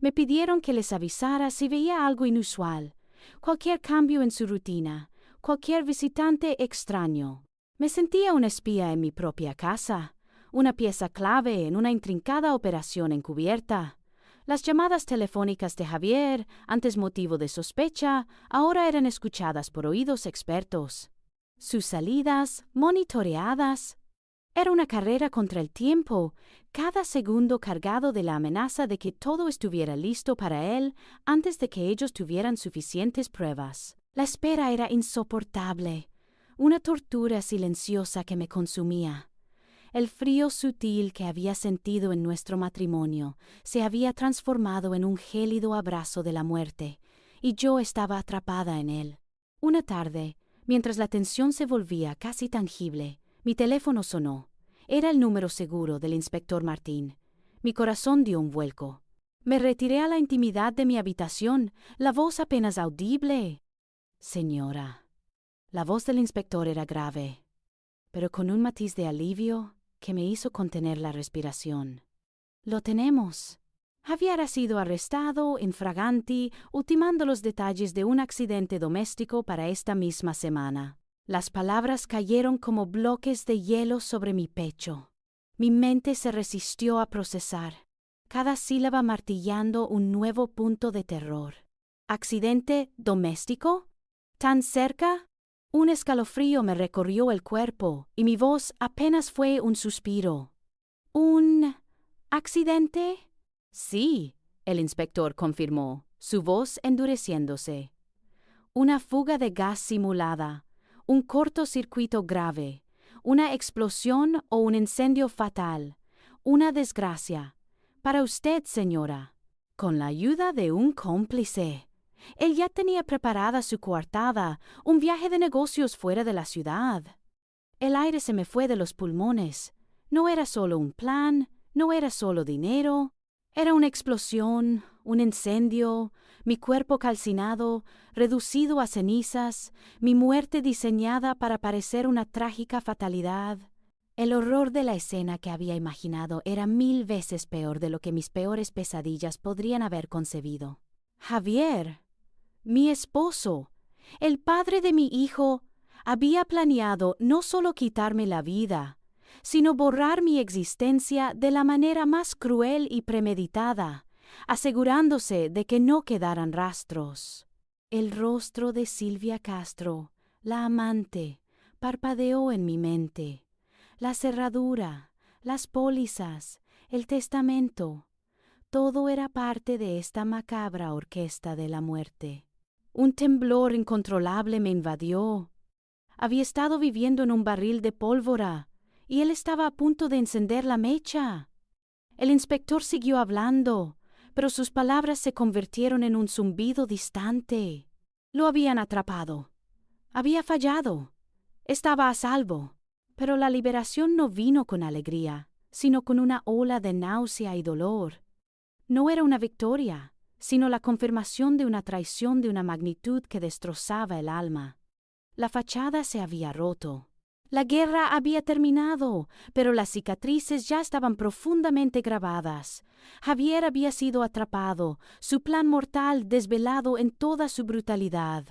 Me pidieron que les avisara si veía algo inusual, cualquier cambio en su rutina, cualquier visitante extraño. Me sentía una espía en mi propia casa, una pieza clave en una intrincada operación encubierta. Las llamadas telefónicas de Javier, antes motivo de sospecha, ahora eran escuchadas por oídos expertos. Sus salidas, monitoreadas. Era una carrera contra el tiempo, cada segundo cargado de la amenaza de que todo estuviera listo para él antes de que ellos tuvieran suficientes pruebas. La espera era insoportable, una tortura silenciosa que me consumía. El frío sutil que había sentido en nuestro matrimonio se había transformado en un gélido abrazo de la muerte, y yo estaba atrapada en él. Una tarde, mientras la tensión se volvía casi tangible, mi teléfono sonó. Era el número seguro del inspector Martín. Mi corazón dio un vuelco. Me retiré a la intimidad de mi habitación, la voz apenas audible. Señora. La voz del inspector era grave, pero con un matiz de alivio que me hizo contener la respiración. Lo tenemos. Javier ha sido arrestado in fraganti, ultimando los detalles de un accidente doméstico para esta misma semana. Las palabras cayeron como bloques de hielo sobre mi pecho. Mi mente se resistió a procesar, cada sílaba martillando un nuevo punto de terror. ¿Accidente doméstico? ¿Tan cerca? Un escalofrío me recorrió el cuerpo y mi voz apenas fue un suspiro. ¿Un accidente? Sí, el inspector confirmó, su voz endureciéndose. Una fuga de gas simulada, un cortocircuito grave, una explosión o un incendio fatal, una desgracia. Para usted, señora, con la ayuda de un cómplice. Él ya tenía preparada su coartada, un viaje de negocios fuera de la ciudad. El aire se me fue de los pulmones. No era solo un plan, no era solo dinero. Era una explosión, un incendio, mi cuerpo calcinado, reducido a cenizas, mi muerte diseñada para parecer una trágica fatalidad. El horror de la escena que había imaginado era 1000 veces peor de lo que mis peores pesadillas podrían haber concebido. Javier, mi esposo, el padre de mi hijo, había planeado no solo quitarme la vida, sino borrar mi existencia de la manera más cruel y premeditada, asegurándose de que no quedaran rastros. El rostro de Silvia Castro, la amante, parpadeó en mi mente. La cerradura, las pólizas, el testamento, todo era parte de esta macabra orquesta de la muerte. Un temblor incontrolable me invadió. Había estado viviendo en un barril de pólvora, y él estaba a punto de encender la mecha. El inspector siguió hablando, pero sus palabras se convirtieron en un zumbido distante. Lo habían atrapado. Había fallado. Estaba a salvo. Pero la liberación no vino con alegría, sino con una ola de náusea y dolor. No era una victoria, sino la confirmación de una traición de una magnitud que destrozaba el alma. La fachada se había roto. La guerra había terminado, pero las cicatrices ya estaban profundamente grabadas. Javier había sido atrapado, su plan mortal desvelado en toda su brutalidad.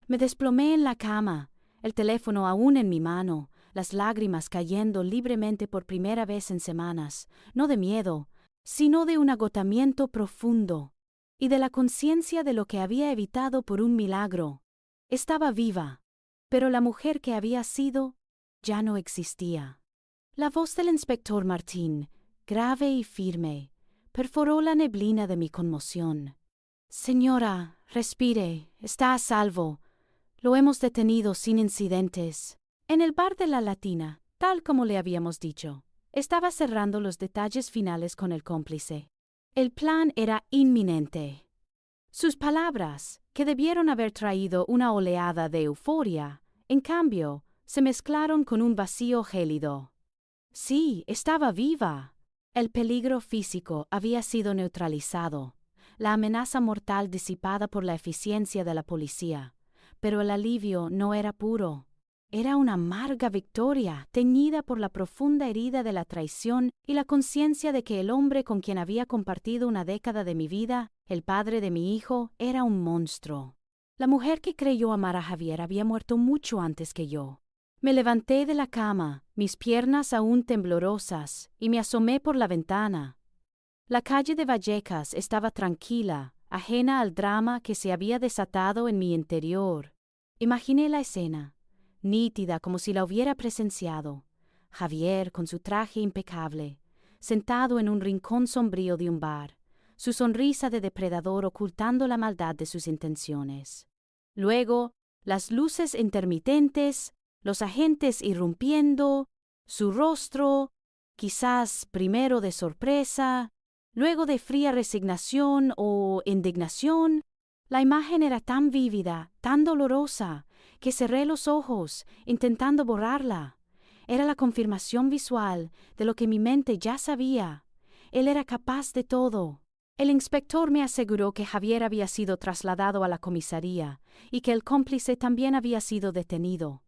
Me desplomé en la cama, el teléfono aún en mi mano, las lágrimas cayendo libremente por primera vez en semanas, no de miedo, sino de un agotamiento profundo. y de la conciencia de lo que había evitado por un milagro. Estaba viva, pero la mujer que había sido ya no existía. La voz del inspector Martín, grave y firme, perforó la neblina de mi conmoción. Señora, respire, está a salvo. Lo hemos detenido sin incidentes. En el bar de la Latina, tal como le habíamos dicho, estaba cerrando los detalles finales con el cómplice. El plan era inminente. Sus palabras, que debieron haber traído una oleada de euforia, en cambio, se mezclaron con un vacío gélido. Sí, estaba viva. El peligro físico había sido neutralizado, la amenaza mortal disipada por la eficiencia de la policía, pero el alivio no era puro. Era una amarga victoria, teñida por la profunda herida de la traición y la conciencia de que el hombre con quien había compartido una década de mi vida, el padre de mi hijo, era un monstruo. La mujer que creyó amar a Javier había muerto mucho antes que yo. Me levanté de la cama, mis piernas aún temblorosas, y me asomé por la ventana. La calle de Vallecas estaba tranquila, ajena al drama que se había desatado en mi interior. Imaginé la escena, nítida como si la hubiera presenciado. Javier, con su traje impecable, sentado en un rincón sombrío de un bar, su sonrisa de depredador ocultando la maldad de sus intenciones. Luego, las luces intermitentes, los agentes irrumpiendo, su rostro, quizás primero de sorpresa, luego de fría resignación o indignación. La imagen era tan vívida, tan dolorosa, que cerré los ojos, intentando borrarla. Era la confirmación visual de lo que mi mente ya sabía. Él era capaz de todo. El inspector me aseguró que Javier había sido trasladado a la comisaría y que el cómplice también había sido detenido.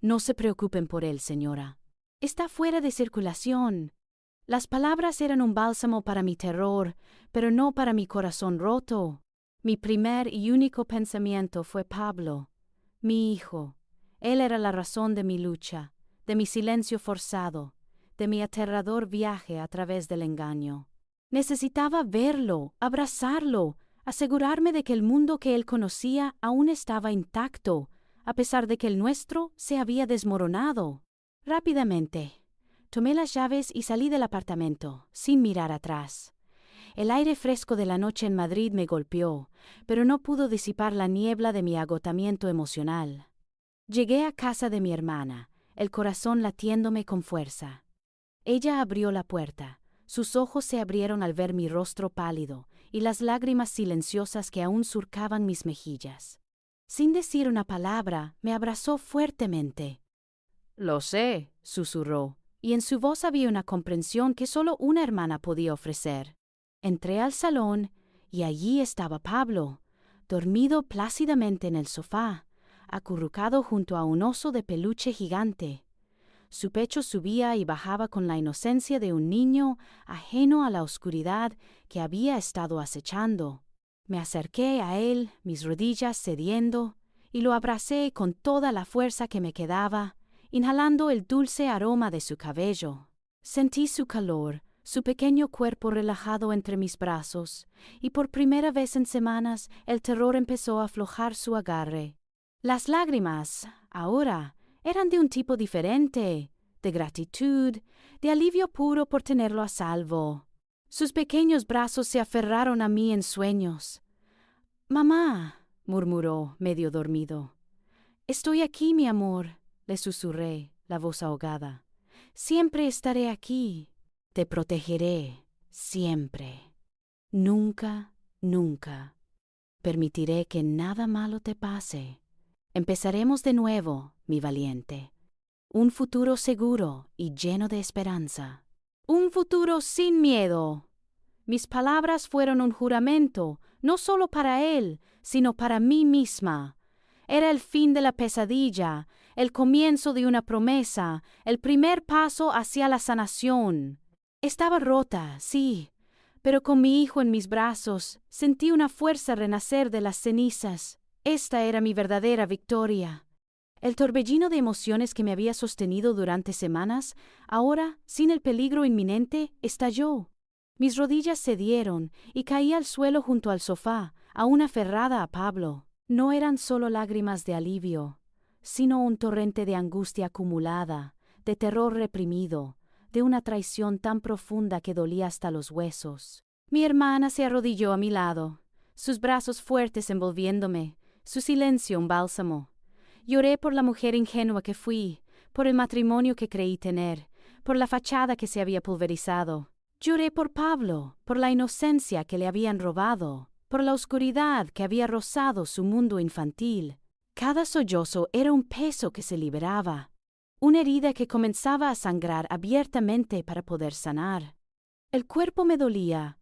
No se preocupen por él, señora. Está fuera de circulación. Las palabras eran un bálsamo para mi terror, pero no para mi corazón roto. Mi primer y único pensamiento fue Pablo, mi hijo. Él era la razón de mi lucha, de mi silencio forzado, de mi aterrador viaje a través del engaño. Necesitaba verlo, abrazarlo, asegurarme de que el mundo que él conocía aún estaba intacto, a pesar de que el nuestro se había desmoronado. Rápidamente, tomé las llaves y salí del apartamento, sin mirar atrás. El aire fresco de la noche en Madrid me golpeó, pero no pudo disipar la niebla de mi agotamiento emocional. Llegué a casa de mi hermana, el corazón latiéndome con fuerza. Ella abrió la puerta. Sus ojos se abrieron al ver mi rostro pálido y las lágrimas silenciosas que aún surcaban mis mejillas. Sin decir una palabra, me abrazó fuertemente. «Lo sé», susurró, y en su voz había una comprensión que solo una hermana podía ofrecer. Entré al salón y allí estaba Pablo, dormido plácidamente en el sofá, acurrucado junto a un oso de peluche gigante. Su pecho subía y bajaba con la inocencia de un niño ajeno a la oscuridad que había estado acechando. Me acerqué a él, mis rodillas cediendo, y lo abracé con toda la fuerza que me quedaba, inhalando el dulce aroma de su cabello. Sentí su calor, su pequeño cuerpo relajado entre mis brazos, y por primera vez en semanas el terror empezó a aflojar su agarre. Las lágrimas, ahora, eran de un tipo diferente, de gratitud, de alivio puro por tenerlo a salvo. Sus pequeños brazos se aferraron a mí en sueños. «Mamá», murmuró, medio dormido. «Estoy aquí, mi amor», le susurré, la voz ahogada. «Siempre estaré aquí. Te protegeré, siempre. Nunca, nunca. Permitiré que nada malo te pase. Empezaremos de nuevo, mi valiente. Un futuro seguro y lleno de esperanza. Un futuro sin miedo». Mis palabras fueron un juramento, no solo para él, sino para mí misma. Era el fin de la pesadilla, el comienzo de una promesa, el primer paso hacia la sanación. Estaba rota, sí, pero con mi hijo en mis brazos, sentí una fuerza renacer de las cenizas. Esta era mi verdadera victoria. El torbellino de emociones que me había sostenido durante semanas, ahora, sin el peligro inminente, estalló. Mis rodillas cedieron y caí al suelo junto al sofá, aún aferrada a Pablo. No eran solo lágrimas de alivio, sino un torrente de angustia acumulada, de terror reprimido, de una traición tan profunda que dolía hasta los huesos. Mi hermana se arrodilló a mi lado, sus brazos fuertes envolviéndome, su silencio un bálsamo. Lloré por la mujer ingenua que fui, por el matrimonio que creí tener, por la fachada que se había pulverizado. Lloré por Pablo, por la inocencia que le habían robado, por la oscuridad que había rozado su mundo infantil. Cada sollozo era un peso que se liberaba, una herida que comenzaba a sangrar abiertamente para poder sanar. El cuerpo me dolía,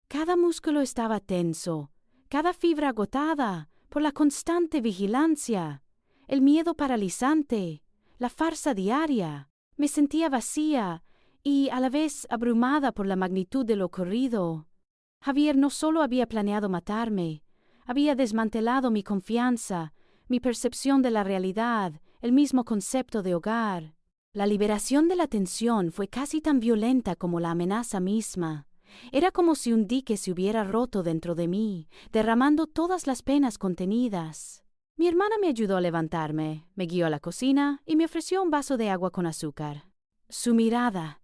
cada músculo estaba tenso, cada fibra agotada por la constante vigilancia, el miedo paralizante, la farsa diaria. Me sentía vacía y a la vez abrumada por la magnitud de lo ocurrido. Javier no solo había planeado matarme, había desmantelado mi confianza, mi percepción de la realidad, el mismo concepto de hogar. La liberación de la tensión fue casi tan violenta como la amenaza misma. Era como si un dique se hubiera roto dentro de mí, derramando todas las penas contenidas. Mi hermana me ayudó a levantarme, me guió a la cocina y me ofreció un vaso de agua con azúcar. Su mirada,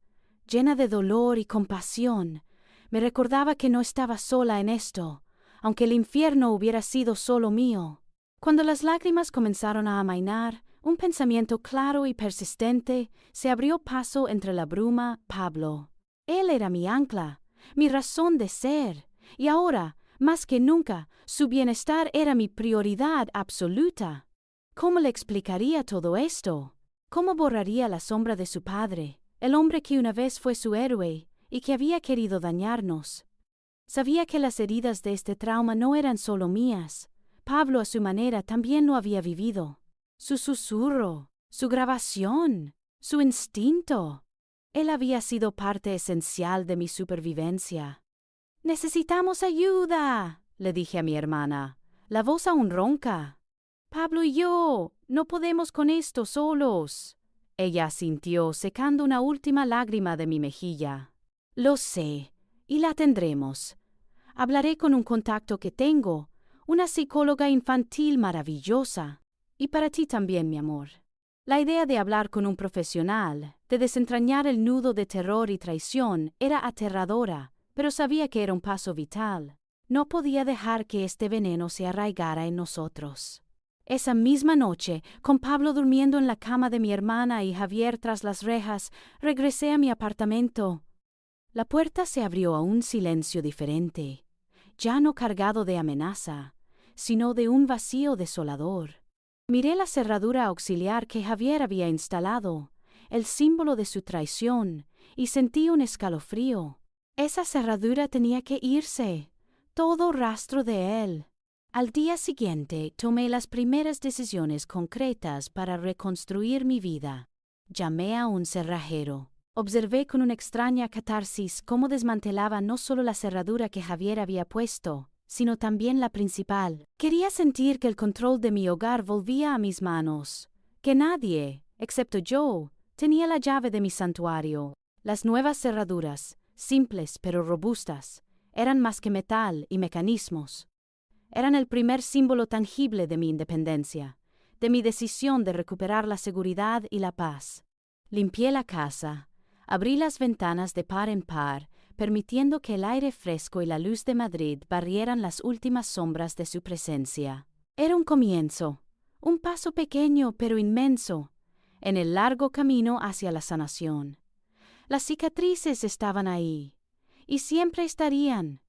llena de dolor y compasión, me recordaba que no estaba sola en esto, aunque el infierno hubiera sido solo mío. Cuando las lágrimas comenzaron a amainar, un pensamiento claro y persistente se abrió paso entre la bruma. Pablo. Él era mi ancla, mi razón de ser, y ahora, más que nunca, su bienestar era mi prioridad absoluta. ¿Cómo le explicaría todo esto? ¿Cómo borraría la sombra de su padre, el hombre que una vez fue su héroe y que había querido dañarnos? Sabía que las heridas de este trauma no eran solo mías. Pablo a su manera también lo había vivido. Su susurro, su grabación, su instinto. Él había sido parte esencial de mi supervivencia. «Necesitamos ayuda», le dije a mi hermana. La voz aún ronca. «Pablo y yo, no podemos con esto solos». Ella asintió, secando una última lágrima de mi mejilla. «Lo sé, y la tendremos. Hablaré con un contacto que tengo, una psicóloga infantil maravillosa. Y para ti también, mi amor». La idea de hablar con un profesional, de desentrañar el nudo de terror y traición, era aterradora, pero sabía que era un paso vital. No podía dejar que este veneno se arraigara en nosotros. Esa misma noche, con Pablo durmiendo en la cama de mi hermana y Javier tras las rejas, regresé a mi apartamento. La puerta se abrió a un silencio diferente, ya no cargado de amenaza, sino de un vacío desolador. Miré la cerradura auxiliar que Javier había instalado, el símbolo de su traición, y sentí un escalofrío. Esa cerradura tenía que irse, todo rastro de él. Al día siguiente tomé las primeras decisiones concretas para reconstruir mi vida. Llamé a un cerrajero. Observé con una extraña catarsis cómo desmantelaba no solo la cerradura que Javier había puesto, sino también la principal. Quería sentir que el control de mi hogar volvía a mis manos, que nadie, excepto yo, tenía la llave de mi santuario. Las nuevas cerraduras, simples pero robustas, eran más que metal y mecanismos. Eran el primer símbolo tangible de mi independencia, de mi decisión de recuperar la seguridad y la paz. Limpié la casa, abrí las ventanas de par en par, permitiendo que el aire fresco y la luz de Madrid barrieran las últimas sombras de su presencia. Era un comienzo, un paso pequeño pero inmenso, en el largo camino hacia la sanación. Las cicatrices estaban ahí, y siempre estarían,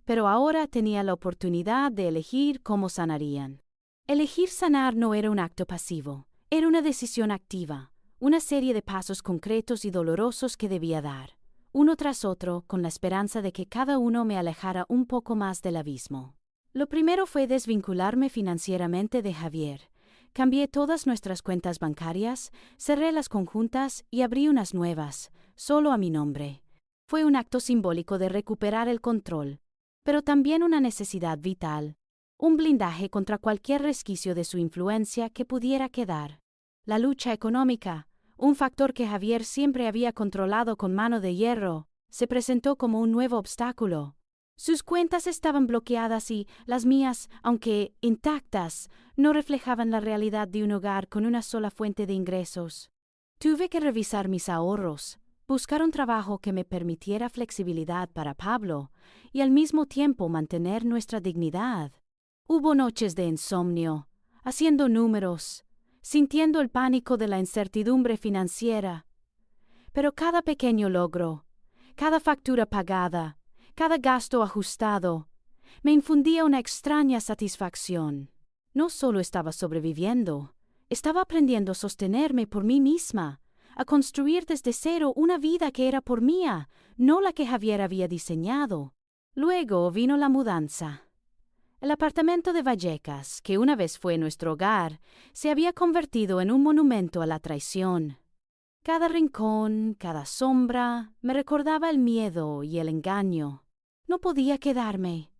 pero ahora tenía la oportunidad de elegir cómo sanarían. Elegir sanar no era un acto pasivo, era una decisión activa, una serie de pasos concretos y dolorosos que debía dar, uno tras otro, con la esperanza de que cada uno me alejara un poco más del abismo. Lo primero fue desvincularme financieramente de Javier. Cambié todas nuestras cuentas bancarias, cerré las conjuntas y abrí unas nuevas, solo a mi nombre. Fue un acto simbólico de recuperar el control, pero también una necesidad vital, un blindaje contra cualquier resquicio de su influencia que pudiera quedar. La lucha económica, un factor que Javier siempre había controlado con mano de hierro, se presentó como un nuevo obstáculo. Sus cuentas estaban bloqueadas y las mías, aunque intactas, no reflejaban la realidad de un hogar con una sola fuente de ingresos. Tuve que revisar mis ahorros, buscar un trabajo que me permitiera flexibilidad para Pablo y al mismo tiempo mantener nuestra dignidad. Hubo noches de insomnio, haciendo números, sintiendo el pánico de la incertidumbre financiera. Pero cada pequeño logro, cada factura pagada, cada gasto ajustado, me infundía una extraña satisfacción. No solo estaba sobreviviendo, estaba aprendiendo a sostenerme por mí misma, a construir desde cero una vida que era por mía, no la que Javier había diseñado. Luego vino la mudanza. El apartamento de Vallecas, que una vez fue nuestro hogar, se había convertido en un monumento a la traición. Cada rincón, cada sombra, me recordaba el miedo y el engaño. No podía quedarme.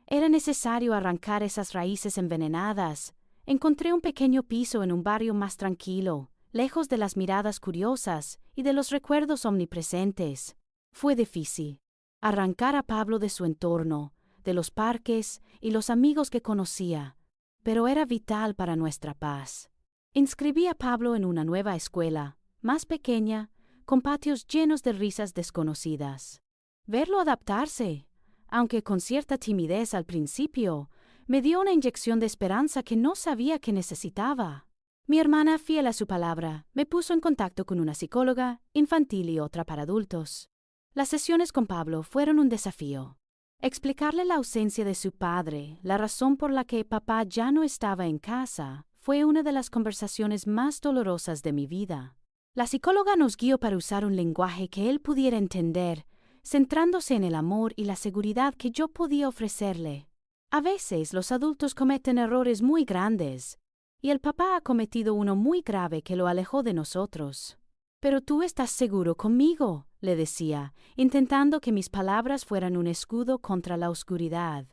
Era necesario arrancar esas raíces envenenadas. Encontré un pequeño piso en un barrio más tranquilo, lejos de las miradas curiosas y de los recuerdos omnipresentes. Fue difícil. Arrancar a Pablo de su entorno, de los parques y los amigos que conocía, pero era vital para nuestra paz. Inscribí a Pablo en una nueva escuela, más pequeña, con patios llenos de risas desconocidas. Verlo adaptarse, aunque con cierta timidez al principio, me dio una inyección de esperanza que no sabía que necesitaba. Mi hermana, fiel a su palabra, me puso en contacto con una psicóloga infantil y otra para adultos. Las sesiones con Pablo fueron un desafío. Explicarle la ausencia de su padre, la razón por la que papá ya no estaba en casa, fue una de las conversaciones más dolorosas de mi vida. La psicóloga nos guió para usar un lenguaje que él pudiera entender, centrándose en el amor y la seguridad que yo podía ofrecerle. A veces los adultos cometen errores muy grandes, y el papá ha cometido uno muy grave que lo alejó de nosotros. Pero tú estás seguro conmigo, le decía, intentando que mis palabras fueran un escudo contra la oscuridad.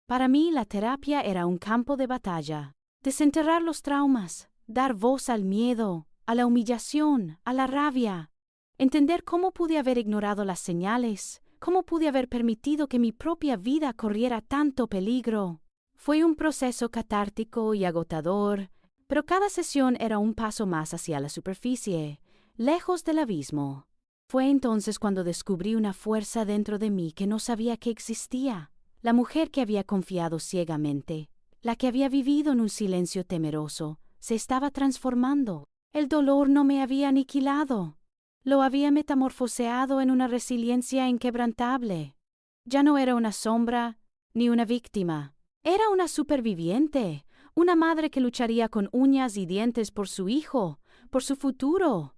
Para mí la terapia era un campo de batalla. Desenterrar los traumas, dar voz al miedo, a la humillación, a la rabia. Entender cómo pude haber ignorado las señales, cómo pude haber permitido que mi propia vida corriera tanto peligro. Fue un proceso catártico y agotador, pero cada sesión era un paso más hacia la superficie, lejos del abismo. Fue entonces cuando descubrí una fuerza dentro de mí que no sabía que existía. La mujer que había confiado ciegamente, la que había vivido en un silencio temeroso, se estaba transformando. El dolor no me había aniquilado. Lo había metamorfoseado en una resiliencia inquebrantable. Ya no era una sombra ni una víctima. Era una superviviente, una madre que lucharía con uñas y dientes por su hijo, por su futuro.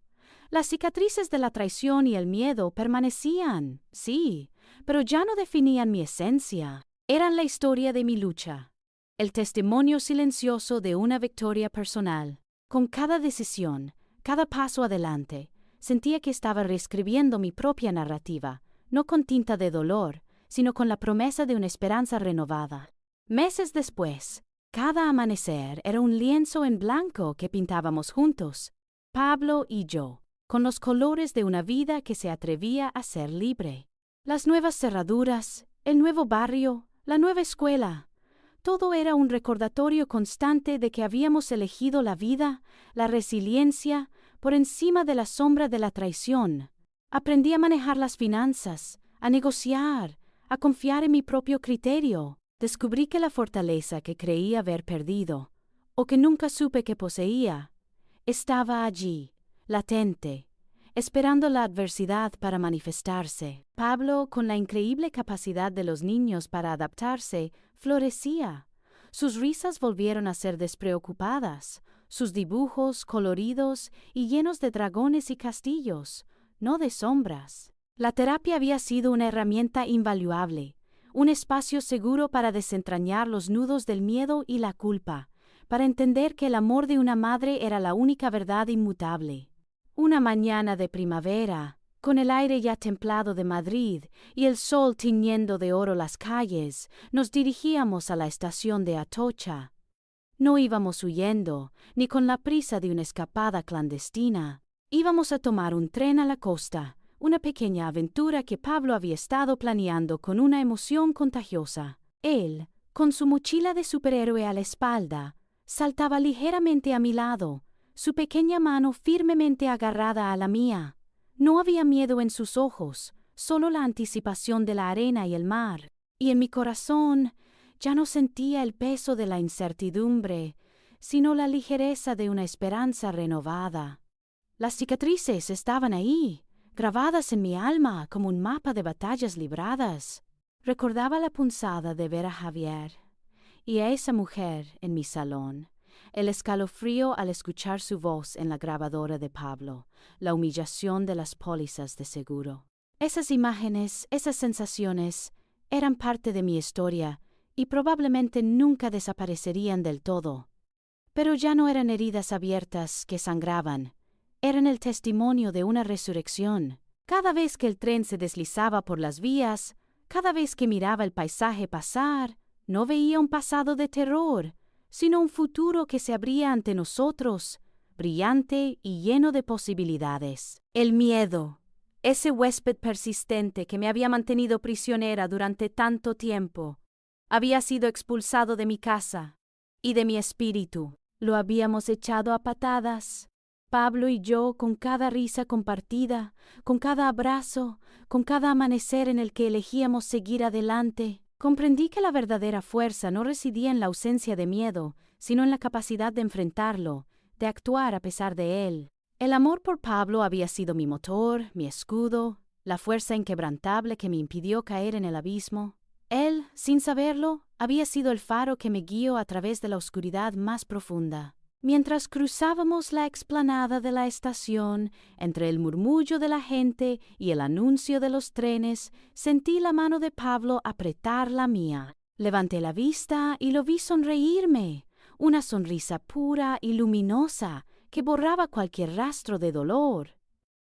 Las cicatrices de la traición y el miedo permanecían, sí, pero ya no definían mi esencia. Eran la historia de mi lucha, el testimonio silencioso de una victoria personal. Con cada decisión, cada paso adelante, sentía que estaba reescribiendo mi propia narrativa, no con tinta de dolor, sino con la promesa de una esperanza renovada. Meses después, cada amanecer era un lienzo en blanco que pintábamos juntos, Pablo y yo, con los colores de una vida que se atrevía a ser libre. Las nuevas cerraduras, el nuevo barrio, la nueva escuela. Todo era un recordatorio constante de que habíamos elegido la vida, la resiliencia, por encima de la sombra de la traición. Aprendí a manejar las finanzas, a negociar, a confiar en mi propio criterio. Descubrí que la fortaleza que creía haber perdido, o que nunca supe que poseía, estaba allí, latente, esperando la adversidad para manifestarse. Pablo, con la increíble capacidad de los niños para adaptarse, florecía. Sus risas volvieron a ser despreocupadas, sus dibujos coloridos y llenos de dragones y castillos, no de sombras. La terapia había sido una herramienta invaluable, un espacio seguro para desentrañar los nudos del miedo y la culpa, para entender que el amor de una madre era la única verdad inmutable. Una mañana de primavera, con el aire ya templado de Madrid y el sol tiñendo de oro las calles, nos dirigíamos a la estación de Atocha. No íbamos huyendo, ni con la prisa de una escapada clandestina. Íbamos a tomar un tren a la costa, una pequeña aventura que Pablo había estado planeando con una emoción contagiosa. Él, con su mochila de superhéroe a la espalda, saltaba ligeramente a mi lado, su pequeña mano firmemente agarrada a la mía. No había miedo en sus ojos, solo la anticipación de la arena y el mar. Y en mi corazón ya no sentía el peso de la incertidumbre, sino la ligereza de una esperanza renovada. Las cicatrices estaban ahí, grabadas en mi alma como un mapa de batallas libradas. Recordaba la punzada de ver a Javier y a esa mujer en mi salón, el escalofrío al escuchar su voz en la grabadora de Pablo, la humillación de las pólizas de seguro. Esas imágenes, esas sensaciones, eran parte de mi historia y probablemente nunca desaparecerían del todo. Pero ya no eran heridas abiertas que sangraban, eran el testimonio de una resurrección. Cada vez que el tren se deslizaba por las vías, cada vez que miraba el paisaje pasar, no veía un pasado de terror, sino un futuro que se abría ante nosotros, brillante y lleno de posibilidades. El miedo, ese huésped persistente que me había mantenido prisionera durante tanto tiempo, había sido expulsado de mi casa y de mi espíritu. Lo habíamos echado a patadas, Pablo y yo, con cada risa compartida, con cada abrazo, con cada amanecer en el que elegíamos seguir adelante. Comprendí que la verdadera fuerza no residía en la ausencia de miedo, sino en la capacidad de enfrentarlo, de actuar a pesar de él. El amor por Pablo había sido mi motor, mi escudo, la fuerza inquebrantable que me impidió caer en el abismo. Él, sin saberlo, había sido el faro que me guió a través de la oscuridad más profunda. Mientras cruzábamos la explanada de la estación, entre el murmullo de la gente y el anuncio de los trenes, sentí la mano de Pablo apretar la mía. Levanté la vista y lo vi sonreírme, una sonrisa pura y luminosa que borraba cualquier rastro de dolor.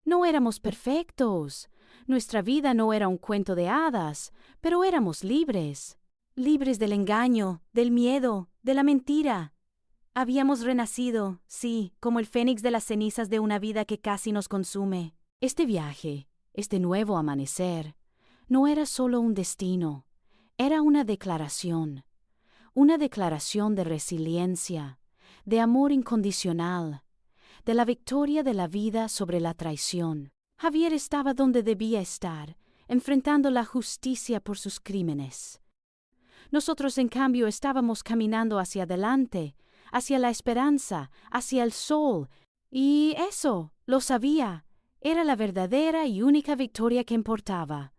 No éramos perfectos, nuestra vida no era un cuento de hadas, pero éramos libres, libres del engaño, del miedo, de la mentira. Habíamos renacido, sí, como el fénix de las cenizas de una vida que casi nos consume. Este viaje, este nuevo amanecer, no era solo un destino, era una declaración de resiliencia, de amor incondicional, de la victoria de la vida sobre la traición. Javier estaba donde debía estar, enfrentando la justicia por sus crímenes. Nosotros, en cambio, estábamos caminando hacia adelante, hacia la esperanza, hacia el sol, y eso, lo sabía, era la verdadera y única victoria que importaba.